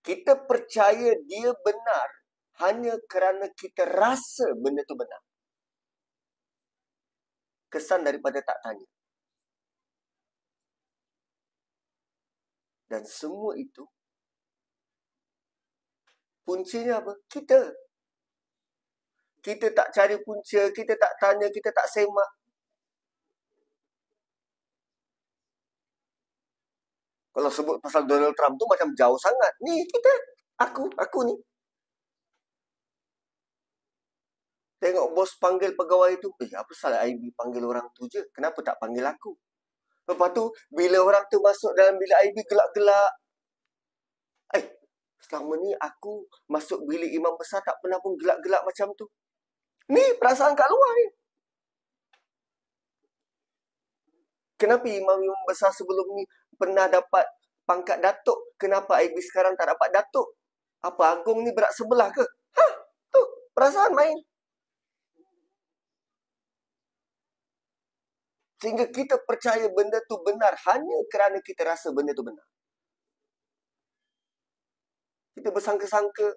Kita percaya dia benar hanya kerana kita rasa benda tu benar. Kesan daripada tak tanya. Dan semua itu puncanya apa? Kita tak cari punca, kita tak tanya, kita tak semak. Kalau sebut pasal Donald Trump tu macam jauh sangat. Ni kita, aku ni. Tengok bos panggil pegawai tu, apa salah IB panggil orang tu je? Kenapa tak panggil aku? Lepas tu, bila orang tu masuk dalam bilik IB gelak-gelak. Selama ni aku masuk bilik imam besar tak pernah pun gelak-gelak macam tu. Ni perasaan kat luar ni. Kenapa imam-imam besar sebelum ni pernah dapat pangkat datuk? Kenapa IB sekarang tak dapat datuk? Apa agung ni berat sebelah ke? Tu perasaan main. Sehingga kita percaya benda tu benar hanya kerana kita rasa benda tu benar. Kita bersangka-sangka.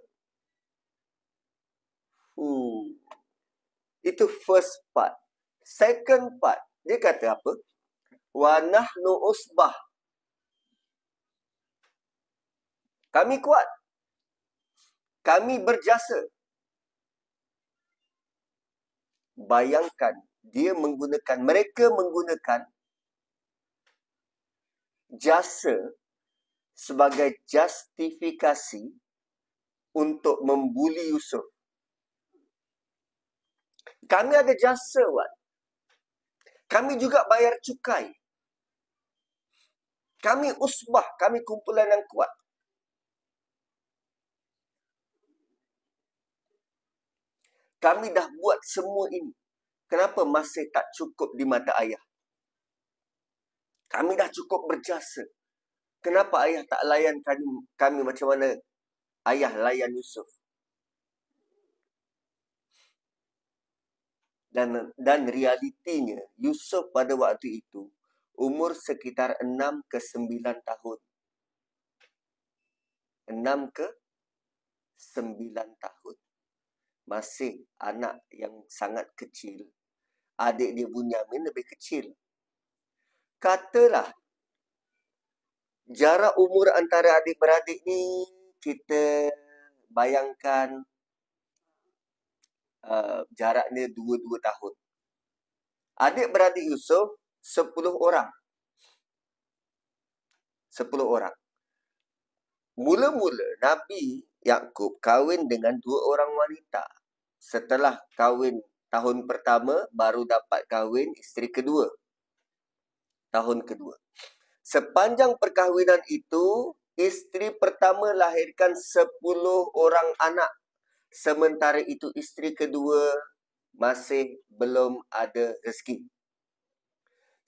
Itu first part. Second part, dia kata apa? Wa nahnu usbah. Kami kuat. Kami berjasa. Bayangkan, mereka menggunakan jasa sebagai justifikasi untuk membuli Yusuf. Kami ada jasa, Wan. Kami juga bayar cukai. Kami usbah, kami kumpulan yang kuat. Kami dah buat semua ini. Kenapa masih tak cukup di mata ayah? Kami dah cukup berjasa. Kenapa ayah tak layan kami macam mana ayah layan Yusuf? Dan realitinya, Yusuf pada waktu itu umur sekitar 6 ke 9 tahun. 6 ke 9 tahun. Masih anak yang sangat kecil. Adik dia Bunyamin lebih kecil. Katalah, jarak umur antara adik-beradik ni, kita bayangkan jaraknya 2 tahun. Adik-beradik Yusuf 10 orang. 10 orang. Mula-mula Nabi Yakub kahwin dengan 2 orang wanita. Setelah kahwin tahun pertama, baru dapat kahwin isteri kedua. Tahun kedua. Sepanjang perkahwinan itu, isteri pertama lahirkan 10 orang anak. Sementara itu isteri kedua masih belum ada rezeki.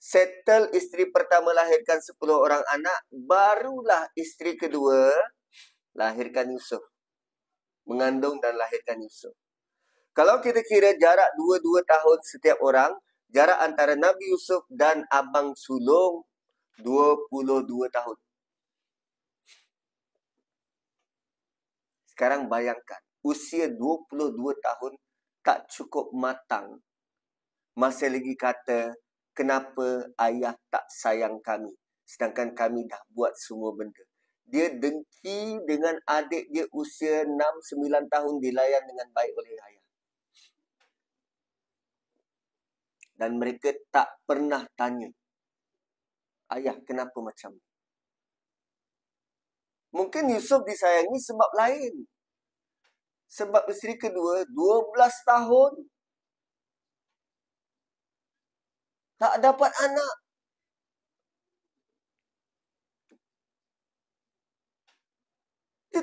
Settle isteri pertama lahirkan 10 orang anak, barulah isteri kedua lahirkan Yusuf. Mengandung dan lahirkan Yusuf. Kalau kita kira jarak 2 tahun setiap orang, jarak antara Nabi Yusuf dan abang sulung 22 tahun. Sekarang bayangkan, usia 22 tahun tak cukup matang. Masih lagi kata, kenapa ayah tak sayang kami? Sedangkan kami dah buat semua benda. Dia dengki dengan adik dia usia 6-9 tahun dilayan dengan baik oleh ayah. Dan mereka tak pernah tanya, ayah kenapa macam ni? Mungkin Yusuf disayangi sebab lain. Sebab isteri kedua 12 tahun tak dapat anak. Dia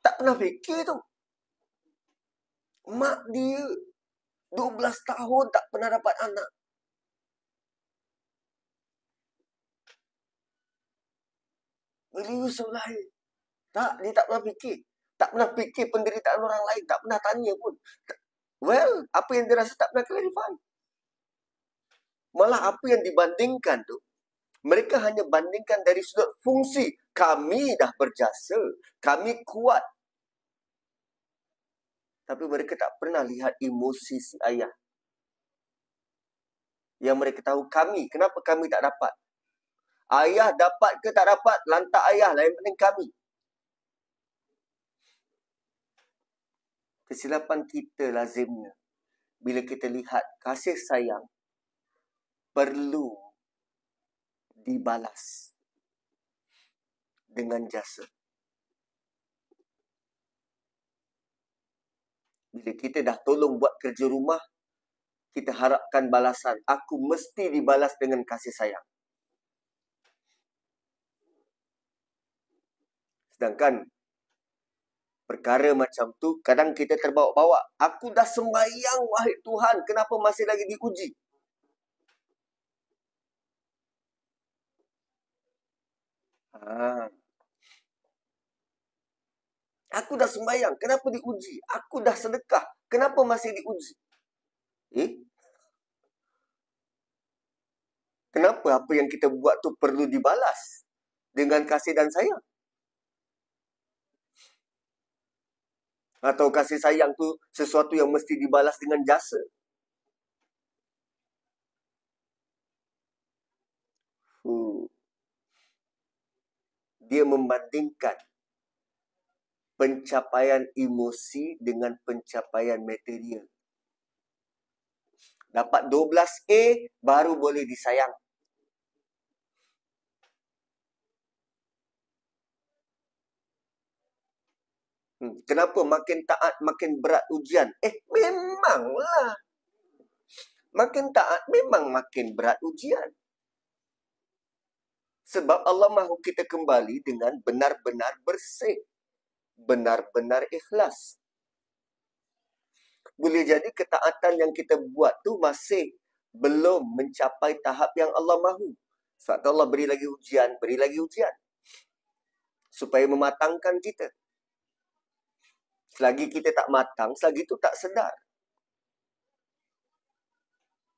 tak pernah fikir tu. Mak dia 12 tahun tak pernah dapat anak. Bila Yusuf lahir, dia tak pernah fikir. Tak pernah fikir penderitaan orang lain. Tak pernah tanya pun. Well, apa yang dia rasa tak pernah clarify. Malah apa yang dibandingkan tu, mereka hanya bandingkan dari sudut fungsi. Kami dah berjasa. Kami kuat. Tapi mereka tak pernah lihat emosi si ayah. Yang mereka tahu kami. Kenapa kami tak dapat? Ayah dapat ke tak dapat? Lantak ayah lah. Yang penting kami. Kesilapan kita lazimnya, bila kita lihat kasih sayang perlu dibalas dengan jasa. Bila kita dah tolong buat kerja rumah, kita harapkan balasan. Aku mesti dibalas dengan kasih sayang. Sedangkan perkara macam tu, kadang kita terbawa-bawa. Aku dah sembahyang, wahai Tuhan, kenapa masih lagi diuji? Aku dah sembahyang, kenapa diuji? Aku dah sedekah, kenapa masih diuji? Kenapa apa yang kita buat tu perlu dibalas dengan kasih dan sayang? Atau kasih sayang tu sesuatu yang mesti dibalas dengan jasa? Dia membandingkan pencapaian emosi dengan pencapaian material. Dapat 12A baru boleh disayang. Kenapa makin taat makin berat ujian? Memanglah. Makin taat memang makin berat ujian. Sebab Allah mahu kita kembali dengan benar-benar bersih. Benar-benar ikhlas. Boleh jadi ketaatan yang kita buat tu masih belum mencapai tahap yang Allah mahu. Sebab tu Allah beri lagi ujian. Supaya mematangkan kita. Selagi kita tak matang, selagi itu tak sedar.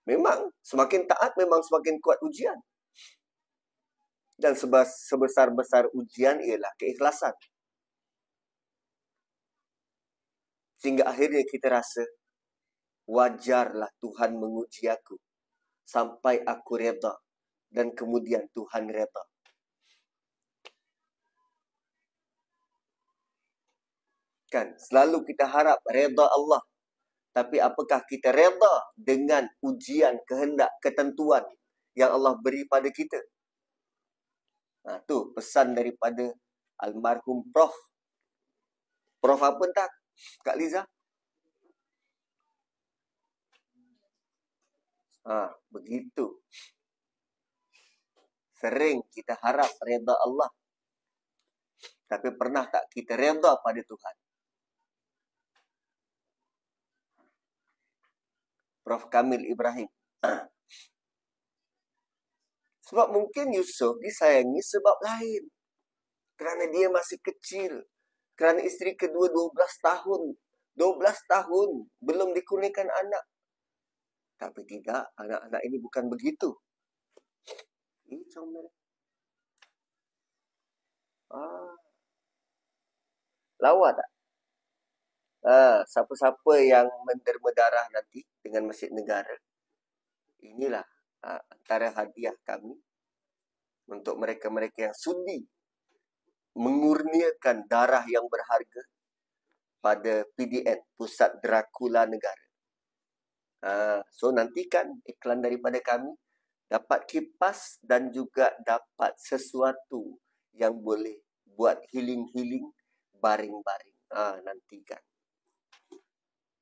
Memang, semakin taat memang semakin kuat ujian. Dan sebesar-besar ujian ialah keikhlasan. Sehingga akhirnya kita rasa, wajarlah Tuhan menguji aku. Sampai aku reda. Dan kemudian Tuhan reda. Kan, selalu kita harap reda Allah. Tapi apakah kita reda dengan ujian, kehendak, ketentuan yang Allah beri pada kita? Tu pesan daripada almarhum Prof. Prof apa tak, Kak Liza? Begitu. Sering kita harap reda Allah. Tapi pernah tak kita reda pada Tuhan? Prof Kamil Ibrahim. Sebab mungkin Yusuf disayangi sebab lain. Kerana dia masih kecil. Kerana isteri kedua 12 tahun. 12 tahun belum dikurniakan anak. Tapi tidak, anak-anak ini bukan begitu. Ini comel. Lawa tak? Siapa-siapa yang menderma darah nanti dengan Masjid Negara, inilah antara hadiah kami untuk mereka-mereka yang sudi mengurniakan darah yang berharga pada PDN, Pusat Dracula Negara. So nantikan iklan daripada kami. Dapat kipas dan juga dapat sesuatu yang boleh buat healing-healing, baring-baring. Nantikan.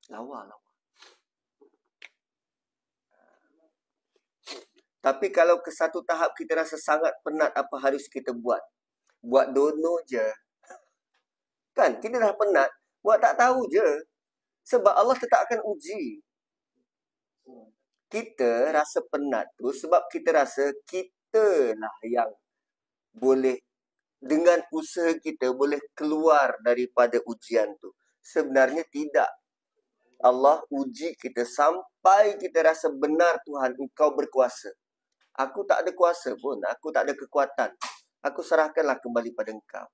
Lawa. Tapi kalau ke satu tahap kita rasa sangat penat, apa harus kita buat? Buat dono je. Kan? Kita dah penat, buat tak tahu je. Sebab Allah tetap akan uji. Kita rasa penat tu sebab kita rasa kita lah yang boleh, dengan usaha kita boleh keluar daripada ujian tu. Sebenarnya tidak. Allah uji kita sampai kita rasa benar Tuhan, Engkau berkuasa. Aku tak ada kuasa pun, aku tak ada kekuatan. Aku serahkanlah kembali pada Engkau.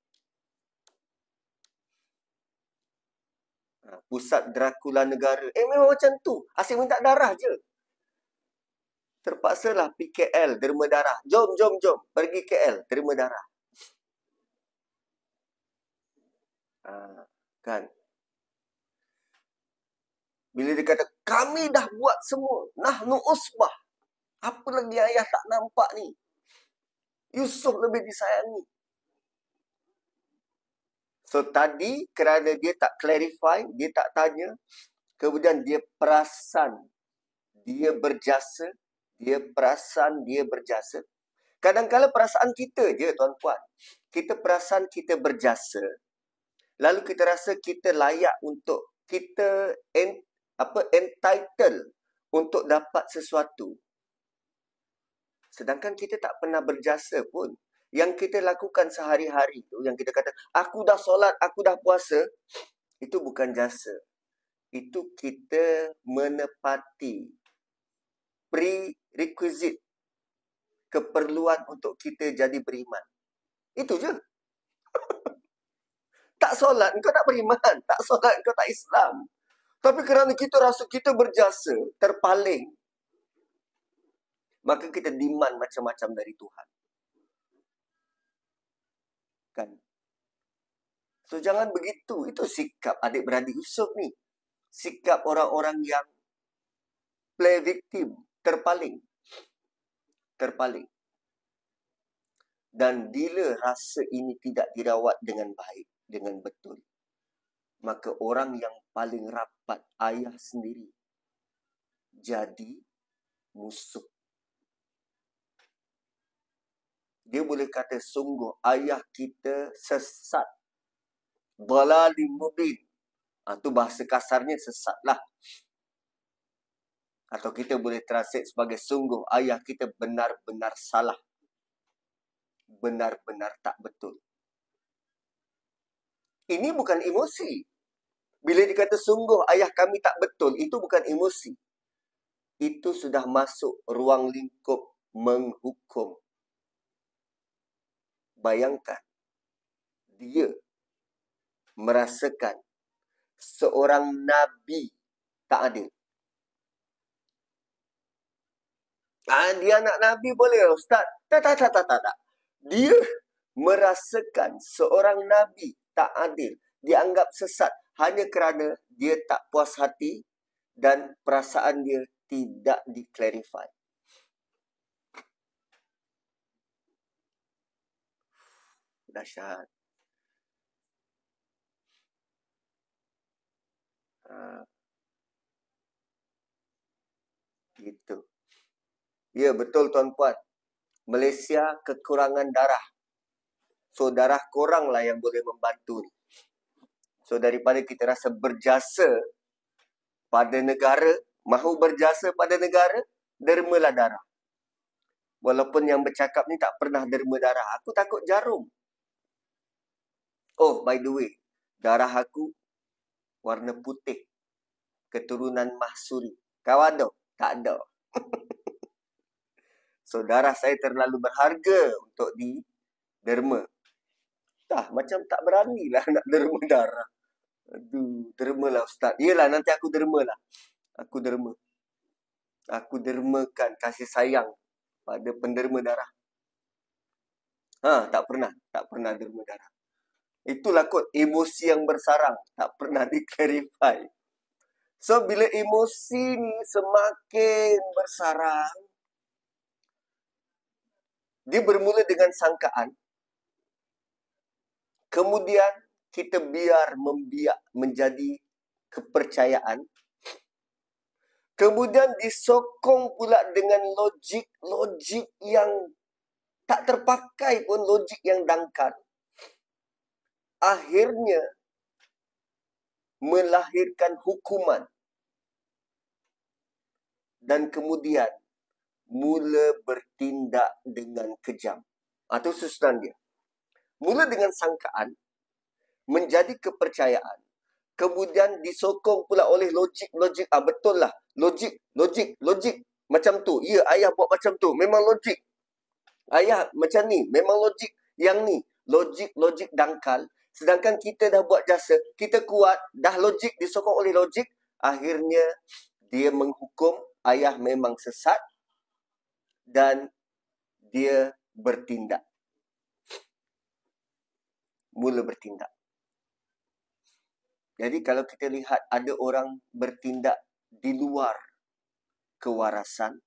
Pusat Dracula negara. Memang macam tu. Asyik minta darah je. Terpaksalah pergi KL, derma darah. Jom. Pergi KL, terima darah. Kan? Bila dia kata, kami dah buat semua. Nahnu usbah. Apa lagi ayah tak nampak ni? Yusuf lebih disayangi. So tadi, kerana dia tak clarify, dia tak tanya, kemudian dia perasan, dia berjasa, dia perasan, dia berjasa. Kadang-kadang perasaan kita je, tuan-puan. Kita perasan kita berjasa. Lalu kita rasa kita layak untuk, kita entitled untuk dapat sesuatu. Sedangkan kita tak pernah berjasa pun. Yang kita lakukan sehari-hari tu, yang kita kata, aku dah solat, aku dah puasa, itu bukan jasa. Itu kita menepati prerequisite, keperluan untuk kita jadi beriman. Itu je. Tak solat, engkau tak beriman. Tak solat, engkau tak Islam. Tapi kerana kita rasa kita berjasa, terpaling, maka kita demand macam-macam dari Tuhan. Kan? So, jangan begitu. Itu sikap adik-beradik Yusuf ni. Sikap orang-orang yang play victim, terpaling. Dan bila rasa ini tidak dirawat dengan baik, dengan betul, maka orang yang paling rapat, ayah sendiri, jadi musuh. Dia boleh kata, sungguh ayah kita sesat. Dhalalim mubin. Itu bahasa kasarnya sesat lah. Atau kita boleh translate sebagai, sungguh ayah kita benar-benar salah. Benar-benar tak betul. Ini bukan emosi. Bila dikata sungguh ayah kami tak betul, itu bukan emosi. Itu sudah masuk ruang lingkup menghukum. Bayangkan, dia merasakan seorang Nabi tak adil. Dia anak Nabi boleh, Ustaz? Tak. Dia merasakan seorang Nabi tak adil, dianggap sesat hanya kerana dia tak puas hati dan perasaan dia tidak di-clarify. Dahsyat. Gitu. Ya, betul tuan-puan. Malaysia kekurangan darah. So, darah korang lah yang boleh membantu ni. So, daripada kita rasa berjasa pada negara, mahu berjasa pada negara, dermalah darah. Walaupun yang bercakap ni tak pernah derma darah. Aku takut jarum. Oh, by the way, darah aku warna putih. Keturunan Mahsuri. Kau ada? Tak ada. So, darah saya terlalu berharga untuk diderma. Macam tak beranilah nak derma darah. Aduh, dermalah Ustaz. Yelah, nanti aku dermalah. Aku derma. Aku dermakan kasih sayang pada penderma darah. Tak pernah derma darah. Itulah kot emosi yang bersarang. Tak pernah di-clarify. So, bila emosi ni semakin bersarang, dia bermula dengan sangkaan. Kemudian, kita biar membiak menjadi kepercayaan. Kemudian disokong pula dengan logik yang tak terpakai pun, logik yang dangkal. Akhirnya, melahirkan hukuman. Dan kemudian, mula bertindak dengan kejam. Itu susunan dia. Mula dengan sangkaan, menjadi kepercayaan. Kemudian disokong pula oleh logik. Betul lah. Logik. Macam tu. Ya, ayah buat macam tu. Memang logik. Ayah macam ni. Memang logik. Yang ni. Logik dangkal. Sedangkan kita dah buat jasa. Kita kuat. Dah logik. Disokong oleh logik. Akhirnya, dia menghukum ayah memang sesat. Dan dia bertindak. Mula bertindak. Jadi kalau kita lihat ada orang bertindak di luar kewarasan,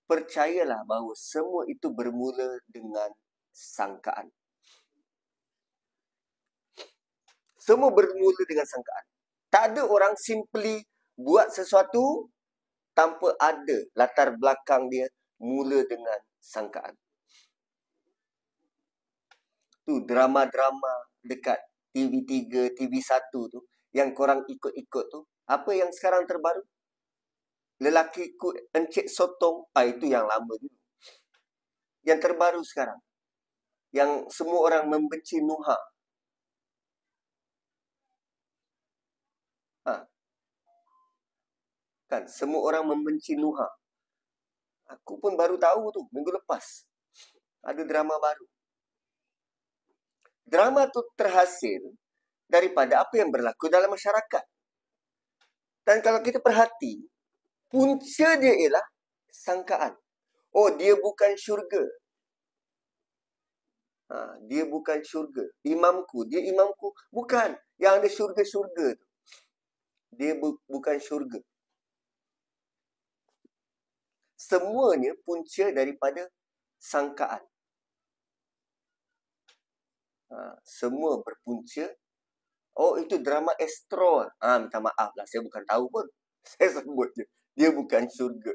percayalah bahawa semua itu bermula dengan sangkaan. Semua bermula dengan sangkaan. Tak ada orang simply buat sesuatu tanpa ada latar belakang dia, mula dengan sangkaan. Tu drama-drama dekat TV3, TV1 tu, yang korang ikut-ikut tu. Apa yang sekarang terbaru? Lelaki ikut Encik Sotong. Itu yang lama dulu. Yang terbaru sekarang, yang semua orang membenci Nuha. Kan, semua orang membenci Nuha. Aku pun baru tahu tu, minggu lepas. Ada drama baru. Drama tu terhasil daripada apa yang berlaku dalam masyarakat. Dan kalau kita perhati, punca dia ialah sangkaan. Oh, dia bukan syurga. Dia bukan syurga. Dia imamku. Bukan. Yang ada syurga-syurga tu. Dia bukan syurga. Semuanya punca daripada sangkaan. Semua berpunca. Oh, itu drama Astro. Minta maaf lah. Saya bukan tahu pun. Saya sebut je. Dia bukan syurga.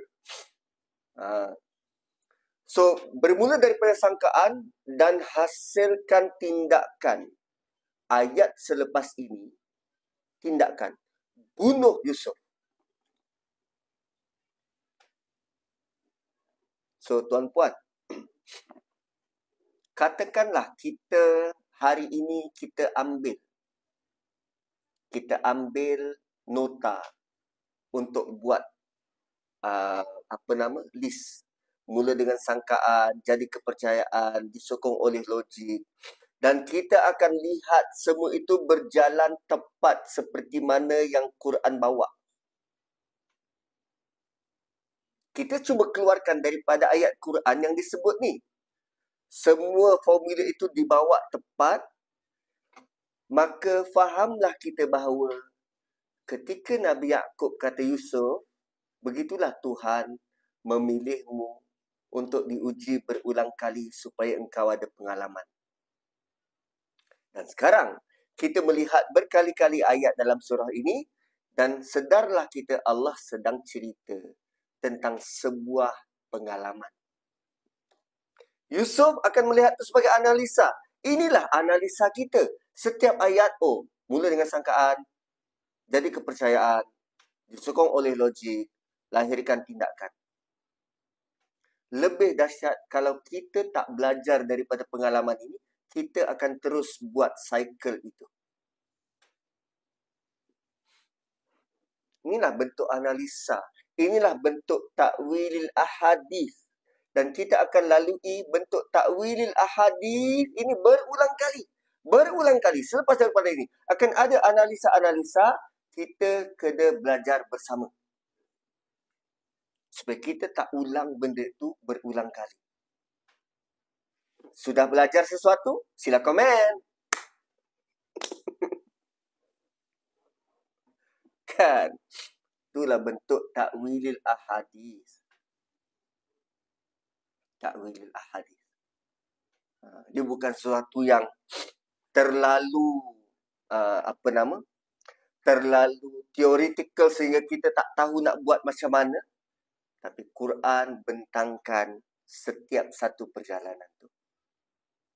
So, bermula daripada sangkaan dan hasilkan tindakan. Ayat selepas ini, tindakan. Bunuh Yusuf. So, tuan-puan, katakanlah kita hari ini kita ambil nota untuk buat list. Mula dengan sangkaan, jadi kepercayaan, disokong oleh logik. Dan kita akan lihat semua itu berjalan tepat seperti mana yang Quran bawa. Kita cuba keluarkan daripada ayat Quran yang disebut ni. Semua formula itu dibawa tepat. Maka fahamlah kita bahawa ketika Nabi Yaqub kata Yusuf, begitulah Tuhan memilihmu untuk diuji berulang kali supaya engkau ada pengalaman. Dan sekarang kita melihat berkali-kali ayat dalam surah ini dan sedarlah kita Allah sedang cerita tentang sebuah pengalaman. Yusuf akan melihat itu sebagai analisa. Inilah analisa kita. Setiap ayat, mula dengan sangkaan, jadi kepercayaan, disokong oleh logik, lahirkan tindakan. Lebih dahsyat kalau kita tak belajar daripada pengalaman ini, kita akan terus buat cycle itu. Inilah bentuk analisa. Inilah bentuk ta'wilil ahadith. Dan kita akan lalui bentuk ta'wilil ahadith ini berulang kali. Berulang kali. Selepas daripada ini, akan ada analisa-analisa, kita kena belajar bersama. Supaya kita tak ulang benda itu berulang kali. Sudah belajar sesuatu? Sila komen. Kan? Itulah bentuk ta'wilil ahadis. Ta'wilil ahadis. Dia bukan sesuatu yang terlalu terlalu teoretikal sehingga kita tak tahu nak buat macam mana. Tapi Quran bentangkan setiap satu perjalanan tu.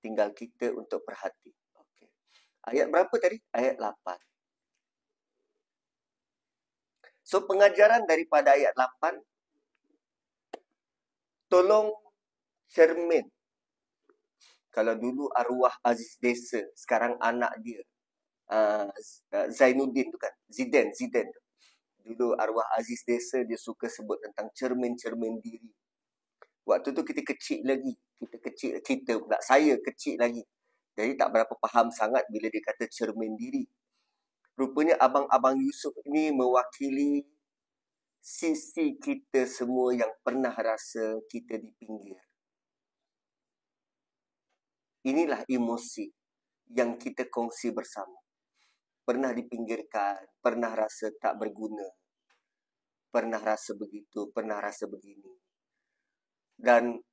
Tinggal kita untuk perhati. Okay. Ayat berapa tadi? Ayat 8. So, pengajaran daripada ayat 8, tolong cermin. Kalau dulu arwah Aziz Desa, sekarang anak dia, Zainuddin tu kan, Zidane tu. Dulu arwah Aziz Desa, dia suka sebut tentang cermin-cermin diri. Waktu tu kita kecil lagi. Saya kecil lagi. Jadi tak berapa faham sangat bila dia kata cermin diri. Rupanya Abang-Abang Yusuf ini mewakili sisi kita semua yang pernah rasa kita di pinggir. Inilah emosi yang kita kongsi bersama. Pernah dipinggirkan, pernah rasa tak berguna, pernah rasa begitu, pernah rasa begini. Dan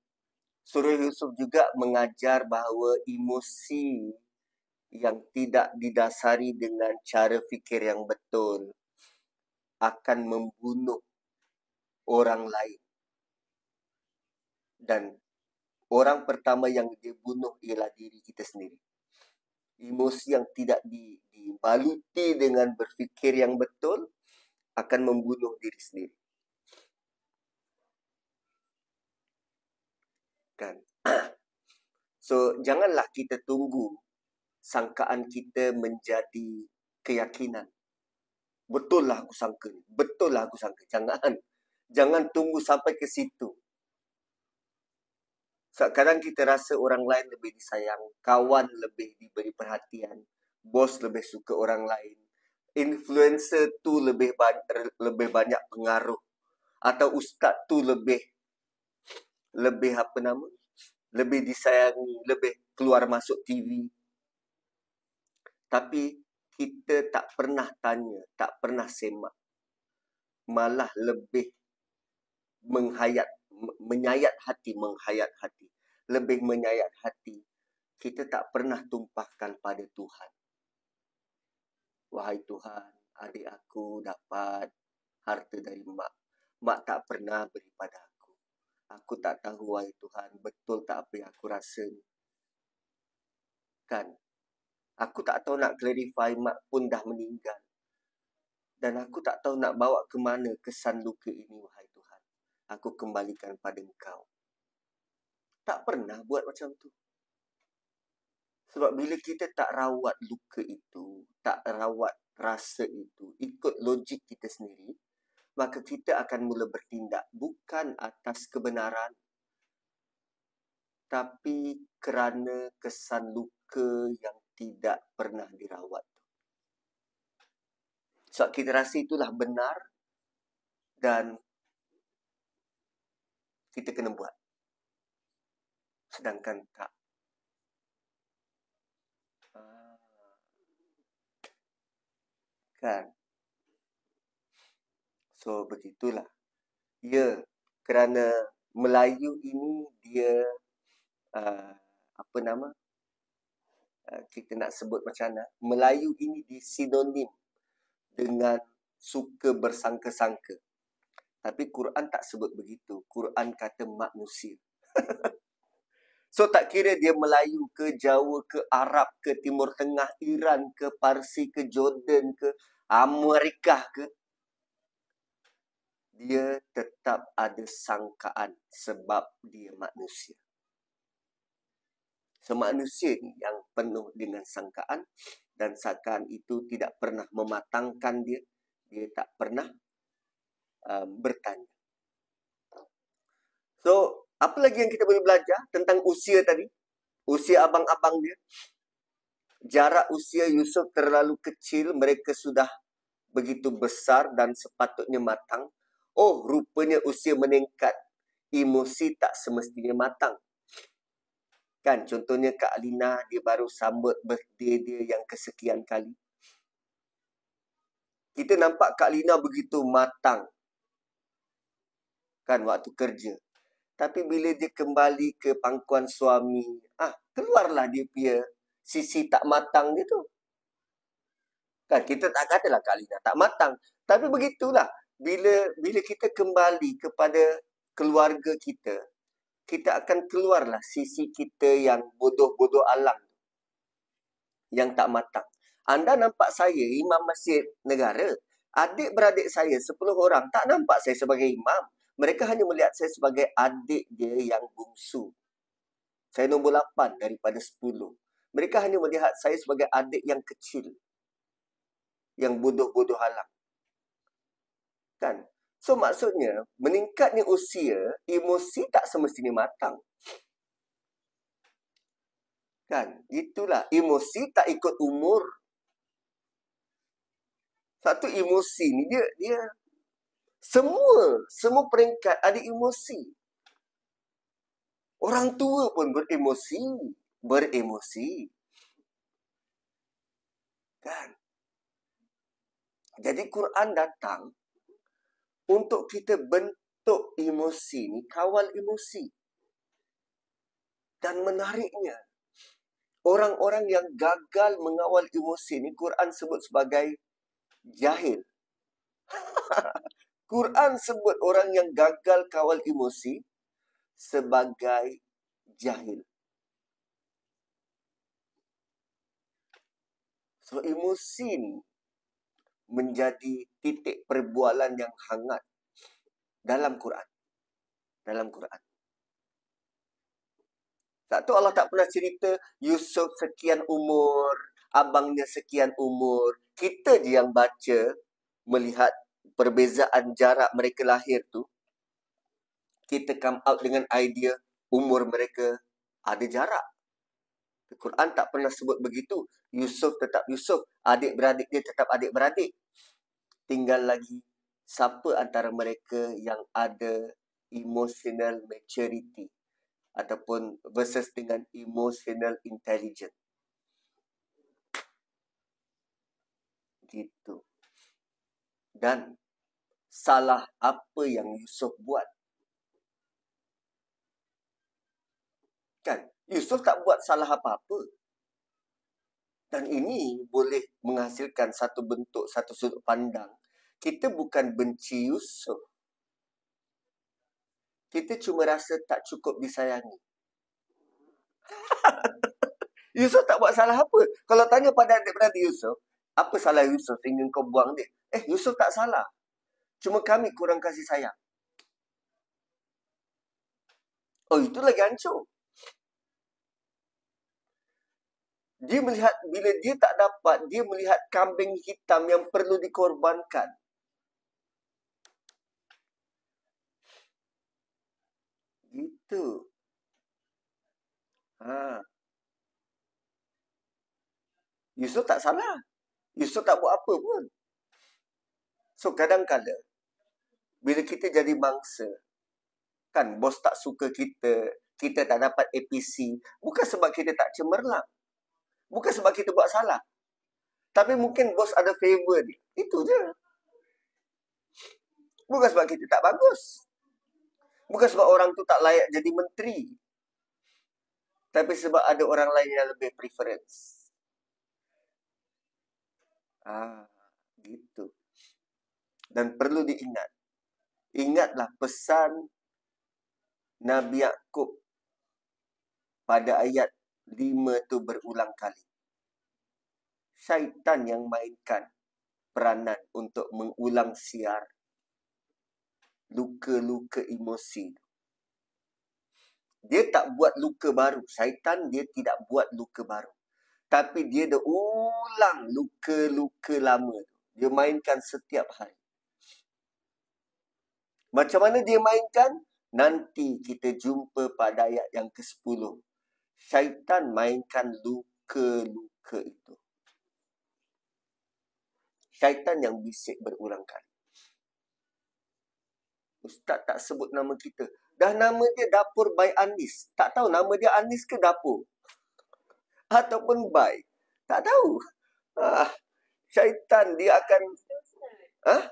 Surah Yusuf juga mengajar bahawa emosi yang tidak didasari dengan cara fikir yang betul akan membunuh orang lain. Dan orang pertama yang dia bunuh ialah diri kita sendiri. Emosi yang tidak dibaluti dengan berfikir yang betul akan membunuh diri sendiri. Kan? So, janganlah kita tunggu sangkaan kita menjadi keyakinan. Betul lah aku sangka ni. Betul lah aku sangka. Jangan tunggu sampai ke situ. Kadang kita rasa orang lain lebih disayang, kawan lebih diberi perhatian, bos lebih suka orang lain, influencer tu lebih banyak pengaruh, atau ustaz tu lebih disayangi, lebih keluar masuk TV. Tapi kita tak pernah tanya, tak pernah semak, malah lebih menyayat hati. Lebih menyayat hati. Kita tak pernah tumpahkan pada Tuhan. Wahai Tuhan, adik aku dapat harta dari mak. Mak tak pernah beri pada aku. Aku tak tahu, wahai Tuhan, betul tak apa yang aku rasa ni. Kan? Aku tak tahu nak clarify, mak pun dah meninggal. Dan aku tak tahu nak bawa ke mana kesan luka ini, wahai Tuhan. Aku kembalikan pada Engkau. Tak pernah buat macam tu. Sebab bila kita tak rawat luka itu, tak rawat rasa itu, ikut logik kita sendiri, maka kita akan mula bertindak bukan atas kebenaran, tapi kerana kesan luka yang tidak pernah dirawat. Sebab kita rasa itulah benar dan kita kena buat. Sedangkan tak. Kan? So, begitulah. Ya, kerana Melayu ini dia kita nak sebut macam mana? Melayu ini disinonim dengan suka bersangka-sangka. Tapi Quran tak sebut begitu. Quran kata manusia. So, tak kira dia Melayu ke, Jawa ke, Arab ke, Timur Tengah, Iran ke, Parsi ke, Jordan ke, Amerika ke, dia tetap ada sangkaan sebab dia manusia. So, manusia ni yang penuh dengan sangkaan, dan sangkaan itu tidak pernah mematangkan dia. Dia tak pernah bertanya. So, apa lagi yang kita boleh belajar tentang usia tadi? Usia abang-abang dia. Jarak usia Yusuf terlalu kecil, mereka sudah begitu besar dan sepatutnya matang. Oh, rupanya usia meningkat, emosi tak semestinya matang. Kan, contohnya Kak Alina, dia baru sambut birthday dia yang kesekian kali. Kita nampak Kak Lina begitu matang. Kan waktu kerja. Tapi bila dia kembali ke pangkuan suami, keluarlah dia punya sisi tak matang dia tu. Kan kita tak katalah Kak Lina tak matang. Tapi begitulah. Bila kita kembali kepada keluarga kita, kita akan keluarlah sisi kita yang bodoh-bodoh alam. Yang tak matang. Anda nampak saya imam masjid negara. Adik-beradik saya 10 orang tak nampak saya sebagai imam. Mereka hanya melihat saya sebagai adik dia yang bungsu. Saya nombor 8 daripada 10. Mereka hanya melihat saya sebagai adik yang kecil. Yang bodoh-bodoh alam. Kan? So maksudnya, meningkatnya usia, emosi tak semestinya matang. Kan? Itulah, emosi tak ikut umur. Satu emosi ni dia semua peringkat ada emosi. Orang tua pun beremosi. Kan? Jadi Quran datang untuk kita bentuk emosi ni, kawal emosi. Dan menariknya, orang-orang yang gagal mengawal emosi ni, Quran sebut sebagai jahil. Quran sebut orang yang gagal kawal emosi sebagai jahil. So, emosi ni menjadi titik perbualan yang hangat dalam Quran. Satu, Allah tak pernah cerita Yusuf sekian umur, abangnya sekian umur. Kita je yang baca, melihat perbezaan jarak mereka lahir tu. Kita come out dengan idea umur mereka ada jarak. Quran tak pernah sebut begitu. Yusuf tetap Yusuf. Adik-beradik dia tetap adik-beradik. Tinggal lagi siapa antara mereka yang ada emotional maturity ataupun versus dengan emotional intelligence. Gitu. Dan salah apa yang Yusuf buat? Kan? Yusuf tak buat salah apa-apa. Dan ini boleh menghasilkan satu bentuk, satu sudut pandang. Kita bukan benci Yusuf. Kita cuma rasa tak cukup disayangi. Yusuf tak buat salah apa. Kalau tanya pada adik-beradik Yusuf, apa salah Yusuf sehingga kau buang dia? Yusuf tak salah. Cuma kami kurang kasih sayang. Oh, itu lagi hancur. Dia melihat, bila dia tak dapat, dia melihat kambing hitam yang perlu dikorbankan. Gitu. Yusuf tak salah. Yusuf tak buat apa pun. So, kadang-kadang, bila kita jadi mangsa, kan, bos tak suka kita, kita tak dapat APC, bukan sebab kita tak cemerlang. Bukan sebab kita buat salah. Tapi mungkin bos ada favor dia. Itu je. Bukan sebab kita tak bagus. Bukan sebab orang tu tak layak jadi menteri. Tapi sebab ada orang lain yang lebih preference. Gitu. Dan perlu diingat. Ingatlah pesan Nabi Yaqub pada ayat 5 tu berulang kali. Syaitan yang mainkan peranan untuk mengulang siar luka-luka emosi. Dia tak buat luka baru. Syaitan dia tidak buat luka baru. Tapi dia dah ulang luka-luka lama. Dia mainkan setiap hari. Macam mana dia mainkan? Nanti kita jumpa pada ayat yang ke-10. Syaitan mainkan luka-luka itu. Syaitan yang bisik berulang kali. Ustaz tak sebut nama kita. Dah nama dia Dapur by Anis. Tak tahu nama dia Anis ke Dapur. Ataupun by. Tak tahu. Syaitan dia akan Hah?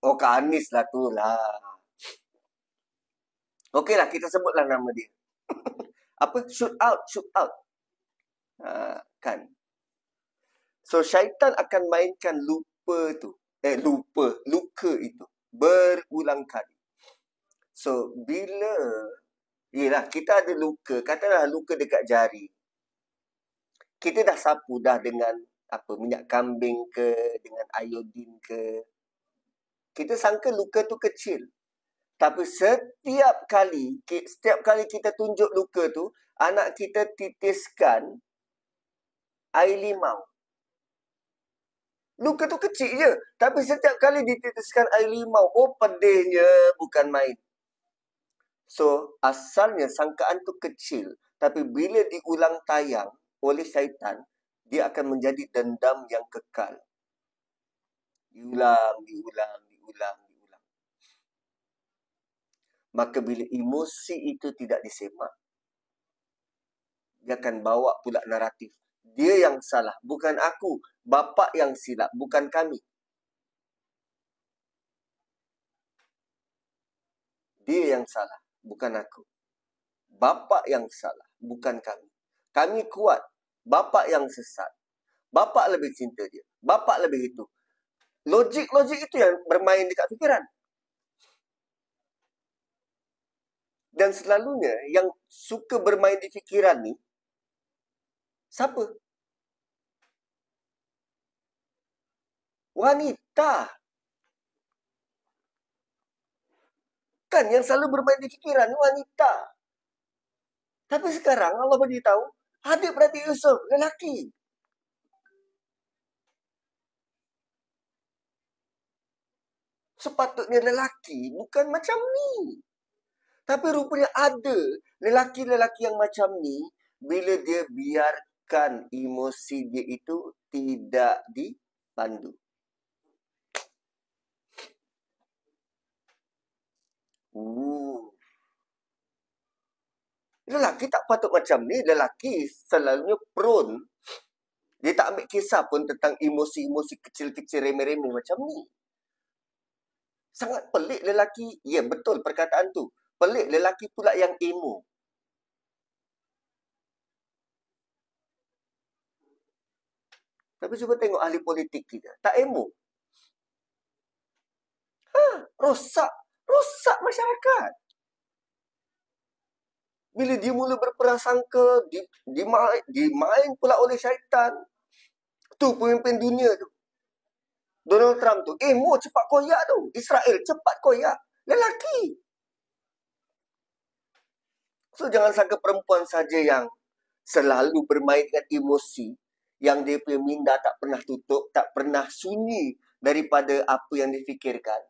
Oh, Kak Anis lah tu lah. Okey lah, kita sebutlah nama dia. Apa? Shoot out. Kan? So, syaitan akan mainkan luka itu berulang kali. So, yelah, kita ada luka, katalah luka dekat jari. Kita dah sapu dah dengan minyak kambing ke, dengan iodin ke. Kita sangka luka tu kecil. Tapi setiap kali kita tunjuk luka tu, anak kita titiskan air limau. Luka tu kecil je. Tapi setiap kali dititiskan air limau, pedihnya bukan main. So, asalnya sangkaan tu kecil. Tapi bila diulang tayang oleh syaitan, dia akan menjadi dendam yang kekal. Diulang. Maka bila emosi itu tidak disemak, dia akan bawa pula naratif. Dia yang salah, bukan aku. Bapa yang silap, bukan kami. Dia yang salah, bukan aku. Bapa yang salah, bukan kami. Kami kuat. Bapa yang sesat. Bapa lebih cinta dia. Bapa lebih itu. Logik itu yang bermain dekat fikiran. Dan selalunya yang suka bermain di fikiran ni, siapa? Wanita. Kan yang selalu bermain di fikiran ni wanita. Tapi sekarang Allah beritahu, adik-beradik Yusuf, lelaki. Sepatutnya lelaki bukan macam ni. Tapi rupanya ada lelaki-lelaki yang macam ni, bila dia biarkan emosi dia itu tidak dipandu. Lelaki tak patut macam ni. Lelaki selalunya prone. Dia tak ambil kisah pun tentang emosi-emosi kecil-kecil remeh-remeh macam ni. Sangat pelik lelaki. Ya, betul perkataan tu. Pelik lelaki pula yang emo. Tapi cuba tengok ahli politik kita. Tak emo. Rosak masyarakat. Bila dia mula berprasangka, dimain pula oleh syaitan. Tu pemimpin dunia tu. Donald Trump tu. Emo cepat koyak tu. Israel cepat koyak. Lelaki. So, jangan sangka perempuan saja yang selalu bermain dengan emosi, yang dia punya minda tak pernah tutup, tak pernah sunyi daripada apa yang difikirkan.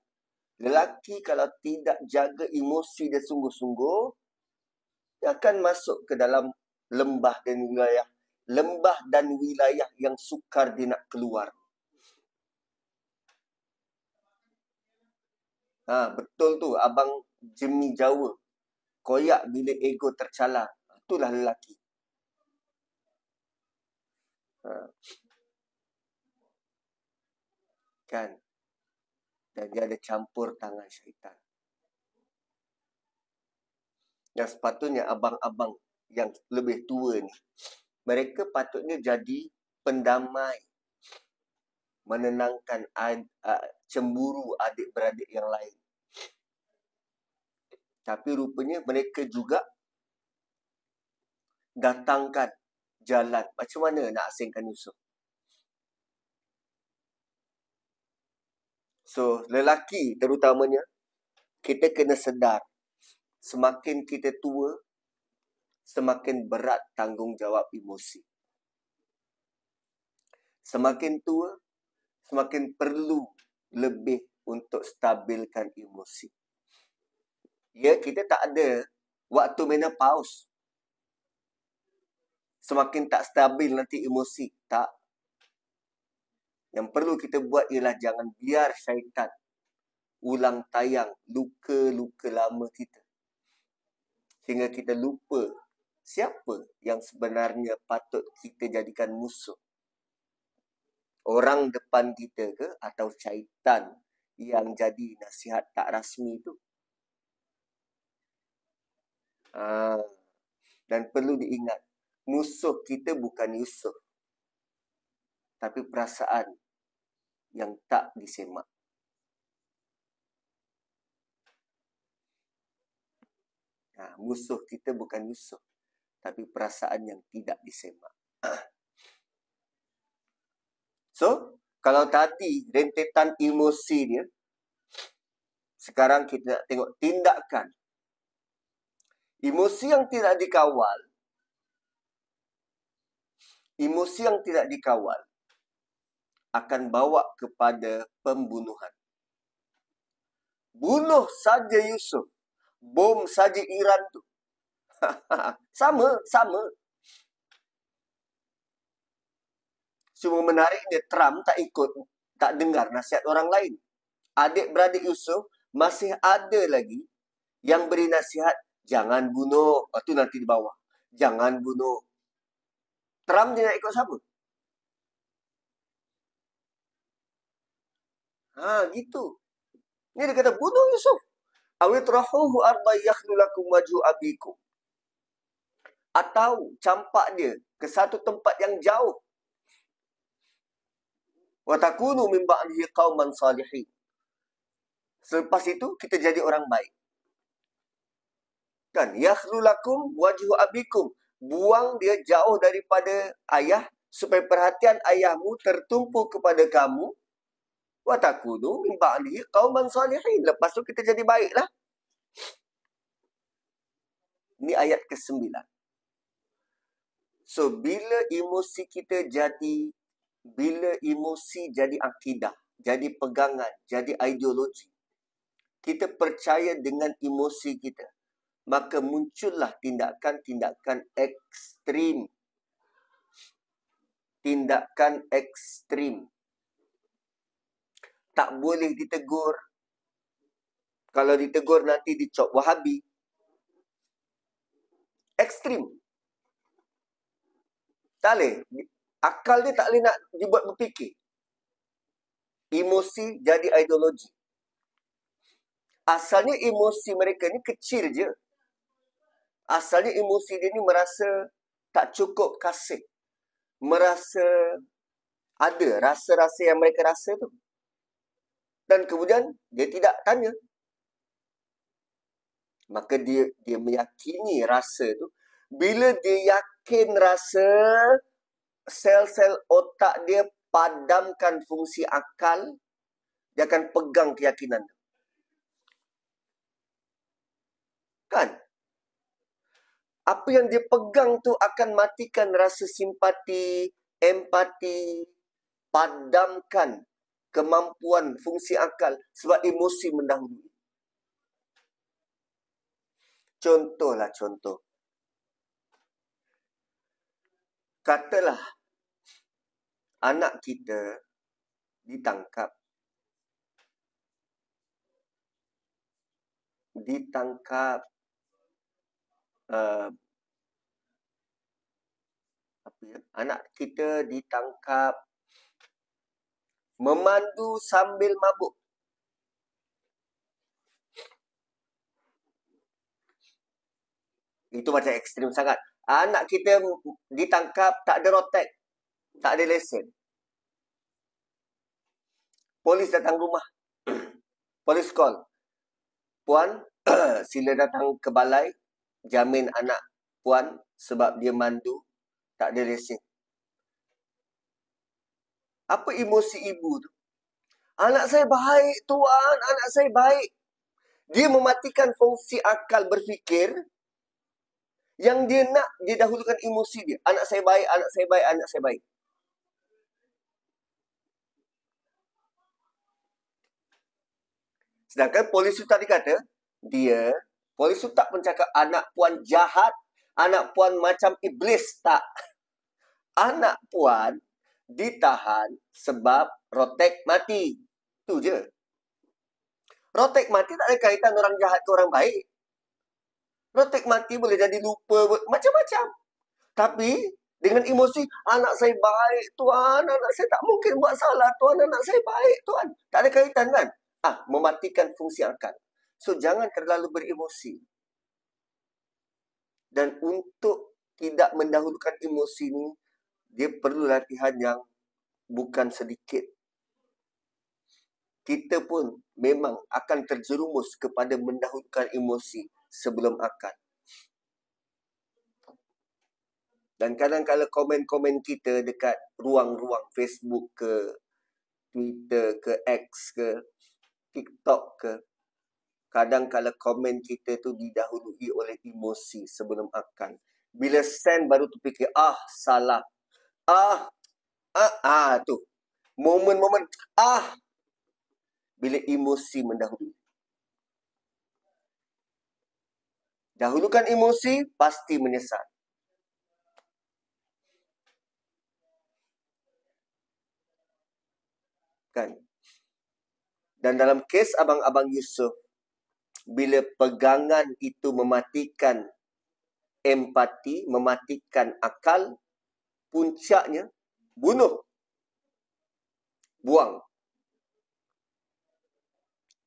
Lelaki kalau tidak jaga emosi dia sungguh-sungguh, dia akan masuk ke dalam lembah dan wilayah yang sukar dia nak keluar. Betul tu, Abang Jemi Jawa. Koyak bila ego tercalar. Itulah lelaki. Kan? Dan dia ada campur tangan syaitan. Yang sepatutnya abang-abang yang lebih tua ni, mereka patutnya jadi pendamai, menenangkan cemburu adik-beradik yang lain. Tapi rupanya mereka juga datangkan jalan. Macam mana nak asingkan Yusuf? So, lelaki terutamanya, kita kena sedar, semakin kita tua, semakin berat tanggungjawab emosi. Semakin tua, semakin perlu lebih untuk stabilkan emosi. Ya, kita tak ada waktu menopause. Semakin tak stabil nanti emosi. Tak. Yang perlu kita buat ialah jangan biar syaitan ulang tayang luka-luka lama kita. Sehingga kita lupa siapa yang sebenarnya patut kita jadikan musuh. Orang depan kita ke atau syaitan yang jadi nasihat tak rasmi tu. Dan perlu diingat, musuh kita bukan Yusuf, tapi perasaan yang tak disemak. Musuh kita bukan Yusuf, tapi perasaan yang tidak disemak. So, kalau tadi rentetan emosi dia, sekarang kita nak tengok tindakan. Emosi yang tidak dikawal, akan bawa kepada pembunuhan. Bunuh saja Yusuf, bom saja Iran tu. Sama. Cuma menariknya Trump tak ikut, tak dengar nasihat orang lain. Adik-beradik Yusuf masih ada lagi yang beri nasihat, jangan bunuh. Itu nanti di bawah. Jangan bunuh. Trump dia nak ikut siapa? Gitu. Ni dia kata, bunuh Yusuf. Awitrahuhu arda yakhlu lakum wajhu abikum. Atau campak dia ke satu tempat yang jauh. Wa takunu min ba'dihi qauman salihin. Selepas itu kita jadi orang baik. Kan? Yakhlu lakum wajhu abikum. Buang dia jauh daripada ayah supaya perhatian ayahmu tertumpu kepada kamu. Wa takunu min ba'dihi qauman salihin. Lepas tu kita jadi baiklah. Ini ayat ke-9. So, bila emosi jadi akidah, jadi pegangan, jadi ideologi, kita percaya dengan emosi kita, maka muncullah tindakan-tindakan ekstrim. Tindakan ekstrim. Tak boleh ditegur. Kalau ditegur nanti dicop Wahabi. Ekstrim. Tak boleh. Akal dia tak boleh nak dibuat berfikir. Emosi jadi ideologi. Asalnya emosi mereka ni kecil je. Asalnya emosi dia ni merasa tak cukup kasih. Merasa ada rasa-rasa yang mereka rasa tu. Dan kemudian dia tidak tanya. Maka dia meyakini rasa tu. Bila dia yakin rasa, sel-sel otak dia padamkan fungsi akal, dia akan pegang keyakinan. Kan? Apa yang dia pegang tu akan matikan rasa simpati, empati, padamkan kemampuan fungsi akal sebab emosi mendahului. Contoh. Katalah anak kita ditangkap. Anak kita ditangkap memandu sambil mabuk. Itu macam ekstrim sangat. Anak kita ditangkap tak ada rotek, tak ada lesen. Polis datang rumah. Polis call. Puan, sila datang ke balai, jamin anak puan sebab dia mandu, tak ada lesen. Apa emosi ibu tu? Anak saya baik, tuan, anak saya baik. Dia mematikan fungsi akal berfikir. Yang dia nak, dia dahulukan emosi dia. Anak saya baik, anak saya baik, anak saya baik. Sedangkan polis tu tadi kata, polis tu tak mencakap anak puan jahat, anak puan macam iblis, tak. Anak puan ditahan sebab rotek mati. Tu je. Rotek mati tak ada kaitan orang jahat ke orang baik. Rotek mati boleh jadi lupa, macam-macam. Tapi, Dengan emosi, anak saya baik, Tuan. Anak saya tak mungkin buat salah, Tuan. Anak saya baik, Tuan. Tak ada kaitan kan? Mematikan fungsi akal. So, jangan terlalu beremosi. Dan untuk tidak mendahulukan emosi ni, dia perlu latihan yang bukan sedikit. Kita pun memang akan terjerumus kepada mendahulukan emosi sebelum akal. Dan kadang-kadang komen-komen kita dekat ruang-ruang Facebook ke, Twitter ke, X ke, TikTok ke, kadang-kadang komen kita tu didahului oleh emosi sebelum akal. Bila send baru tu fikir, salah. Tu. Momen-momen, bila emosi mendahului. Dahulukan emosi, pasti menyesal. Kan? Dan dalam kes abang-abang Yusuf, bila pegangan itu mematikan empati, mematikan akal, puncaknya bunuh. Buang.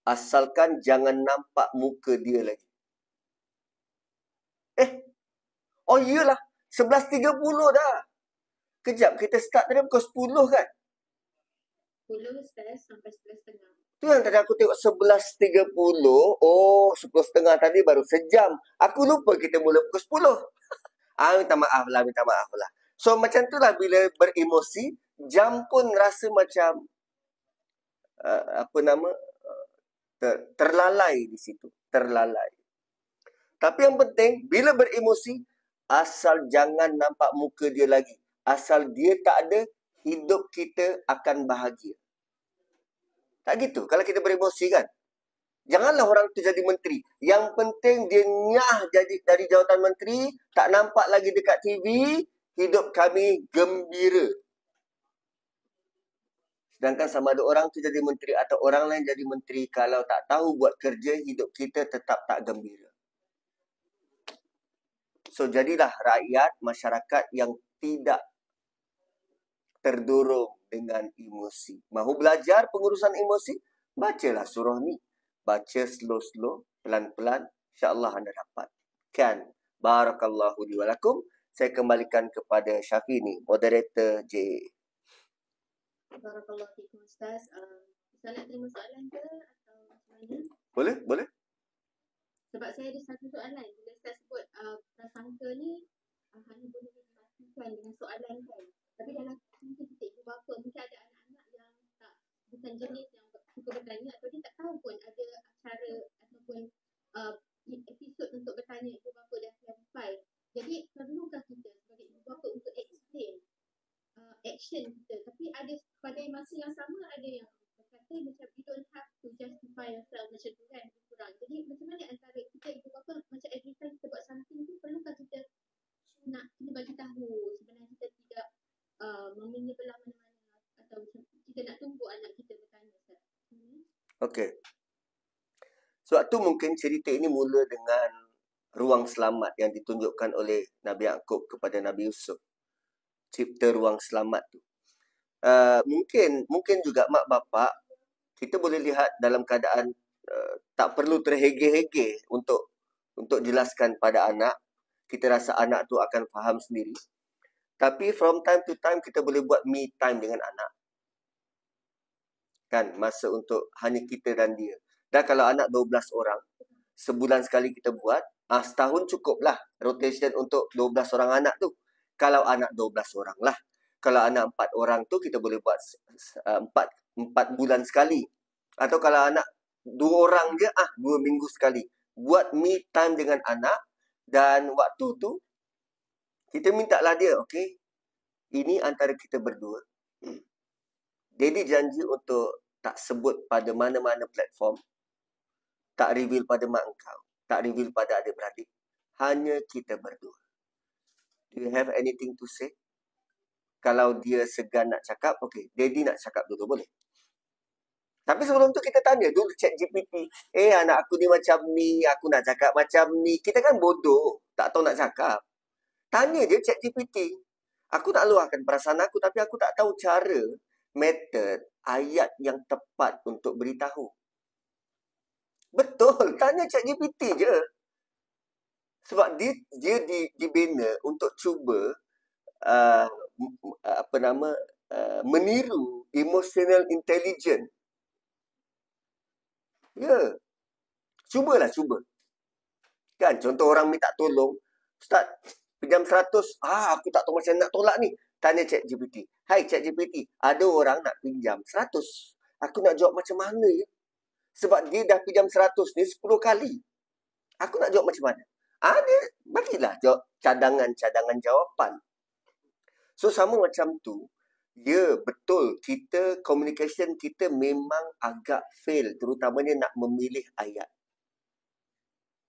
Asalkan jangan nampak muka dia lagi. Iyalah, 11.30 dah. Kejap, kita start tadi pukul 10 kan? 10 sampai 11.30. Tu yang tadi aku tengok 11.30. 10.30 tadi baru sejam. Aku lupa kita mula pukul 10. Minta maaf lah. So, macam tu lah bila beremosi, jam pun rasa macam terlalai di situ. Terlalai. Tapi yang penting, bila beremosi, asal jangan nampak muka dia lagi. Asal dia tak ada, hidup kita akan bahagia. Tak gitu kalau kita beremosi kan. Janganlah orang tu jadi menteri. Yang penting dia nyah jadi dari jawatan menteri, tak nampak lagi dekat TV, hidup kami gembira. Sedangkan sama ada orang tu jadi menteri atau orang lain jadi menteri, kalau tak tahu buat kerja, hidup kita tetap tak gembira. So, jadilah rakyat, masyarakat yang tidak terdorong dengan emosi. Mahu belajar pengurusan emosi? Bacalah surah ni. Baca slow-slow, pelan-pelan. InsyaAllah anda dapat. Kan? Barakallahu li wa lakum. Saya kembalikan kepada Syafi ni, moderator J. Barakallahu fikum Ustaz. Ustaz nak terima soalan ke atau macam mana? Boleh. Sebab saya ada satu soalan. Bila Ustaz sebut prasangka ni hanya boleh dipastikan dengan soalan kan. Tapi dalam mungkin kita ibu bapa, mungkin ada anak-anak yang bukan jenis yang suka bertanya atau dia tak tahu pun ada acara ataupun episod untuk bertanya ibu bapa dan clarify. Jadi perlukah kita sebagai ibu bapa untuk explain action kita, tapi ada pada masa yang sama ada yang berkata macam you don't have to justify yourself macam tu kan, kurang. Jadi macam mana antara kita ibu bapa macam every time kita buat something tu, perlukah kita nak kena bagi tahu sebenarnya kita tidak menyebelah mana-mana atau kita nak tunggu anak kita bertanya. Okey. Sebab tu mungkin cerita ini mula dengan ruang selamat yang ditunjukkan oleh Nabi Yaqub kepada Nabi Yusuf. Cipta ruang selamat tu. Mungkin juga mak bapak kita boleh lihat dalam keadaan tak perlu terhege-hege untuk jelaskan pada anak. Kita rasa anak tu akan faham sendiri. Tapi from time to time kita boleh buat me time dengan anak. Kan, masa untuk hanya kita dan dia. Dan kalau anak 12 orang, sebulan sekali kita buat, setahun cukuplah rotation untuk 12 orang anak tu. Kalau anak 12 orang lah. Kalau anak 4 orang tu kita boleh buat 4 bulan sekali. Atau kalau anak 2 orang je, 2 minggu sekali. Buat me time dengan anak. Dan waktu tu kita mintalah dia, okey, ini antara kita berdua. Daddy janji untuk tak sebut pada mana-mana platform, tak reveal pada mak engkau, tak reveal pada adik-beradik. Hanya kita berdua. Do you have anything to say? Kalau dia segan nak cakap, okey, Daddy nak cakap dulu, boleh. Tapi sebelum tu kita tanya dulu ChatGPT. Anak aku ni macam ni, aku nak cakap macam ni. Kita kan bodoh, tak tahu nak cakap. Tanya je ChatGPT. Aku nak luahkan perasaan aku, tapi aku tak tahu cara, method, ayat yang tepat untuk beritahu. Betul, tanya ChatGPT je. Sebab dia dibina untuk cuba meniru emotional intelligence. Ya, cuba. Kan, contoh orang minta tolong, Ustaz, pinjam 100. Aku tak tahu macam nak tolak ni. Tanya ChatGPT. Hai ChatGPT, ada orang nak pinjam 100. Aku nak jawab macam mana ya? Sebab dia dah pinjam 100 ni 10 kali. Aku nak jawab macam mana? Dia bagilah jawab cadangan jawapan. So, sama macam tu. Ya, betul. Communication kita memang agak fail. Terutamanya nak memilih ayat.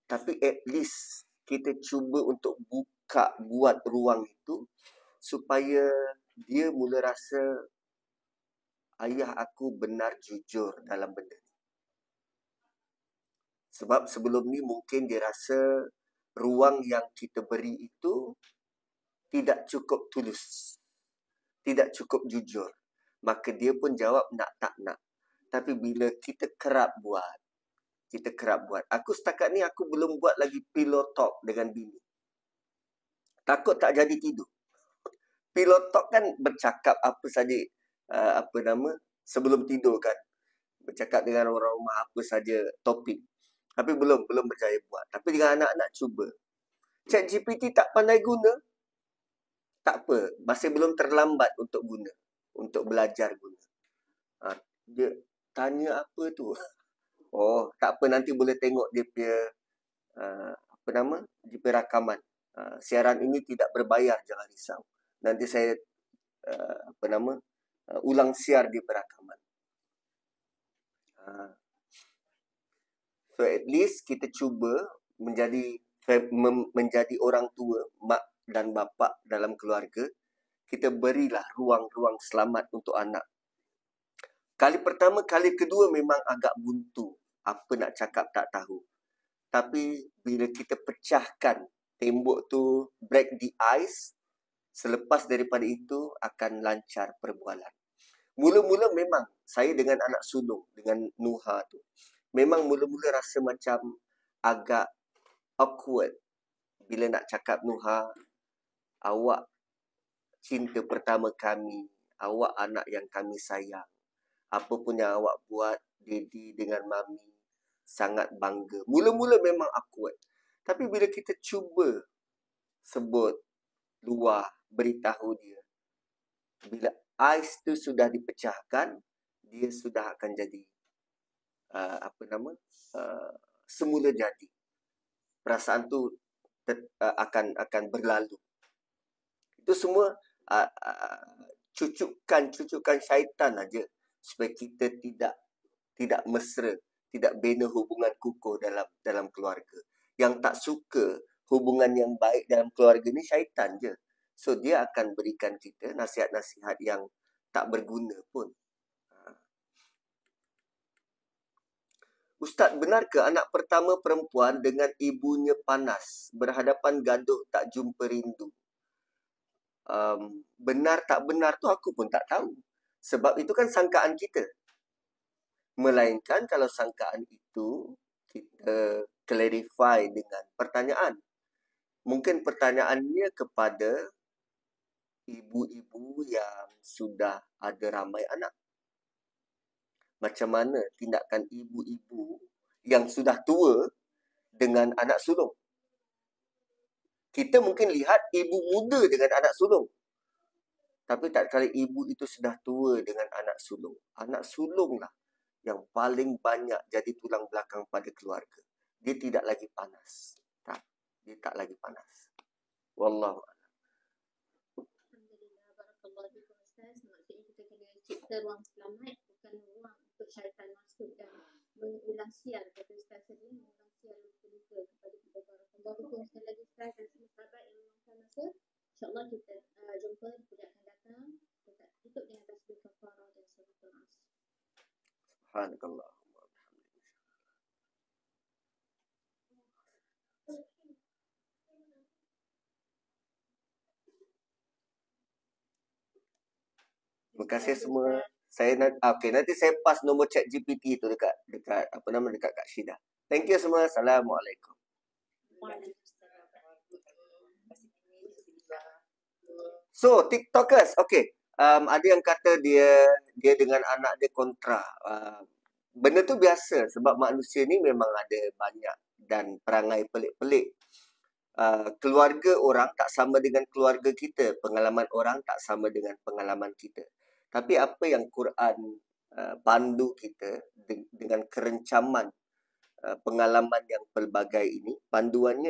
Tapi at least kita cuba untuk buat ruang itu supaya dia mula rasa ayah aku benar jujur dalam benda ni. Sebab sebelum ni mungkin dia rasa ruang yang kita beri itu tidak cukup tulus, tidak cukup jujur. Maka dia pun jawab nak tak nak. Tapi bila kita kerap buat, aku setakat ni aku belum buat lagi pillow talk dengan bini. Takut tak jadi tidur. Pillow talk kan bercakap apa saja, sebelum tidur kan. Bercakap dengan orang rumah apa saja topik. Tapi belum berjaya buat. Tapi dengan anak-anak cuba. ChatGPT tak pandai guna, tak apa. Masih belum terlambat untuk guna. Untuk belajar guna. Dia tanya apa tu? Oh, tak apa, nanti boleh tengok dia punya dia punya rakaman. Siaran ini tidak berbayar, jangan risau. Nanti saya ulang siar di perakaman. So at least kita cuba menjadi orang tua, mak dan bapa dalam keluarga. Kita berilah ruang-ruang selamat untuk anak. Kali pertama, kali kedua memang agak buntu. Apa nak cakap tak tahu. Tapi bila kita pecahkan tembok tu, break the ice, selepas daripada itu akan lancar perbualan. Mula-mula memang saya dengan anak sulung, dengan Nuha tu, memang mula-mula rasa macam agak awkward. Bila nak cakap, Nuha, awak cinta pertama kami, awak anak yang kami sayang. Apa pun yang awak buat, Daddy dengan Mami sangat bangga. Mula-mula memang awkward. Tapi bila kita cuba sebut, luah, beritahu dia, bila ais tu sudah dipecahkan, dia sudah akan jadi semula jadi. Perasaan tu akan berlalu. Itu semua cucukan syaitan aja supaya kita tidak mesra, tidak bina hubungan kukuh dalam keluarga. Yang tak suka hubungan yang baik dalam keluarga ni syaitan je. So dia akan berikan kita nasihat-nasihat yang tak berguna pun. Ustaz, benarkah anak pertama perempuan dengan ibunya panas, berhadapan gaduh, tak jumpa rindu? Benar tak benar tu aku pun tak tahu. Sebab itu kan sangkaan kita. Melainkan kalau sangkaan itu kita clarify dengan pertanyaan. Mungkin pertanyaannya kepada ibu-ibu yang sudah ada ramai anak. Macam mana tindakan ibu-ibu yang sudah tua dengan anak sulung? Kita mungkin lihat ibu muda dengan anak sulung. Tapi tak kala ibu itu sudah tua dengan anak sulung. Anak sulunglah yang paling banyak jadi tulang belakang pada keluarga. Dia tidak lagi panas. Dia tak lagi panas. Wallahu a'lam. Alhamdulillah, barakallahu fikum Ustaz. Maksudnya kita kena cipta ruang selamat, bukan ruang untuk syaitan masuk dan mengulang siar. Kata Ustaz tadi, mengulang siar luka-luka kepada kita. Barakallahu fikum sekali lagi Ustaz dan semua sahabat yang meluangkan masa. InsyaAllah kita jumpa di kuliah akan datang. Kita tutup dengan tasbih kafarah dan suratul Asr. Subhanallah. Terima kasih semua. Saya nanti saya pass nombor chat GPT tu dekat Kak Syida. Thank you semua. Assalamualaikum. So, TikTokers, okay. Ada yang kata dia dengan anak dia kontra. Benda tu biasa sebab manusia ni memang ada banyak dan perangai pelik-pelik. Keluarga orang tak sama dengan keluarga kita. Pengalaman orang tak sama dengan pengalaman kita. Tapi apa yang Quran pandu kita dengan kerencaman pengalaman yang pelbagai ini, panduannya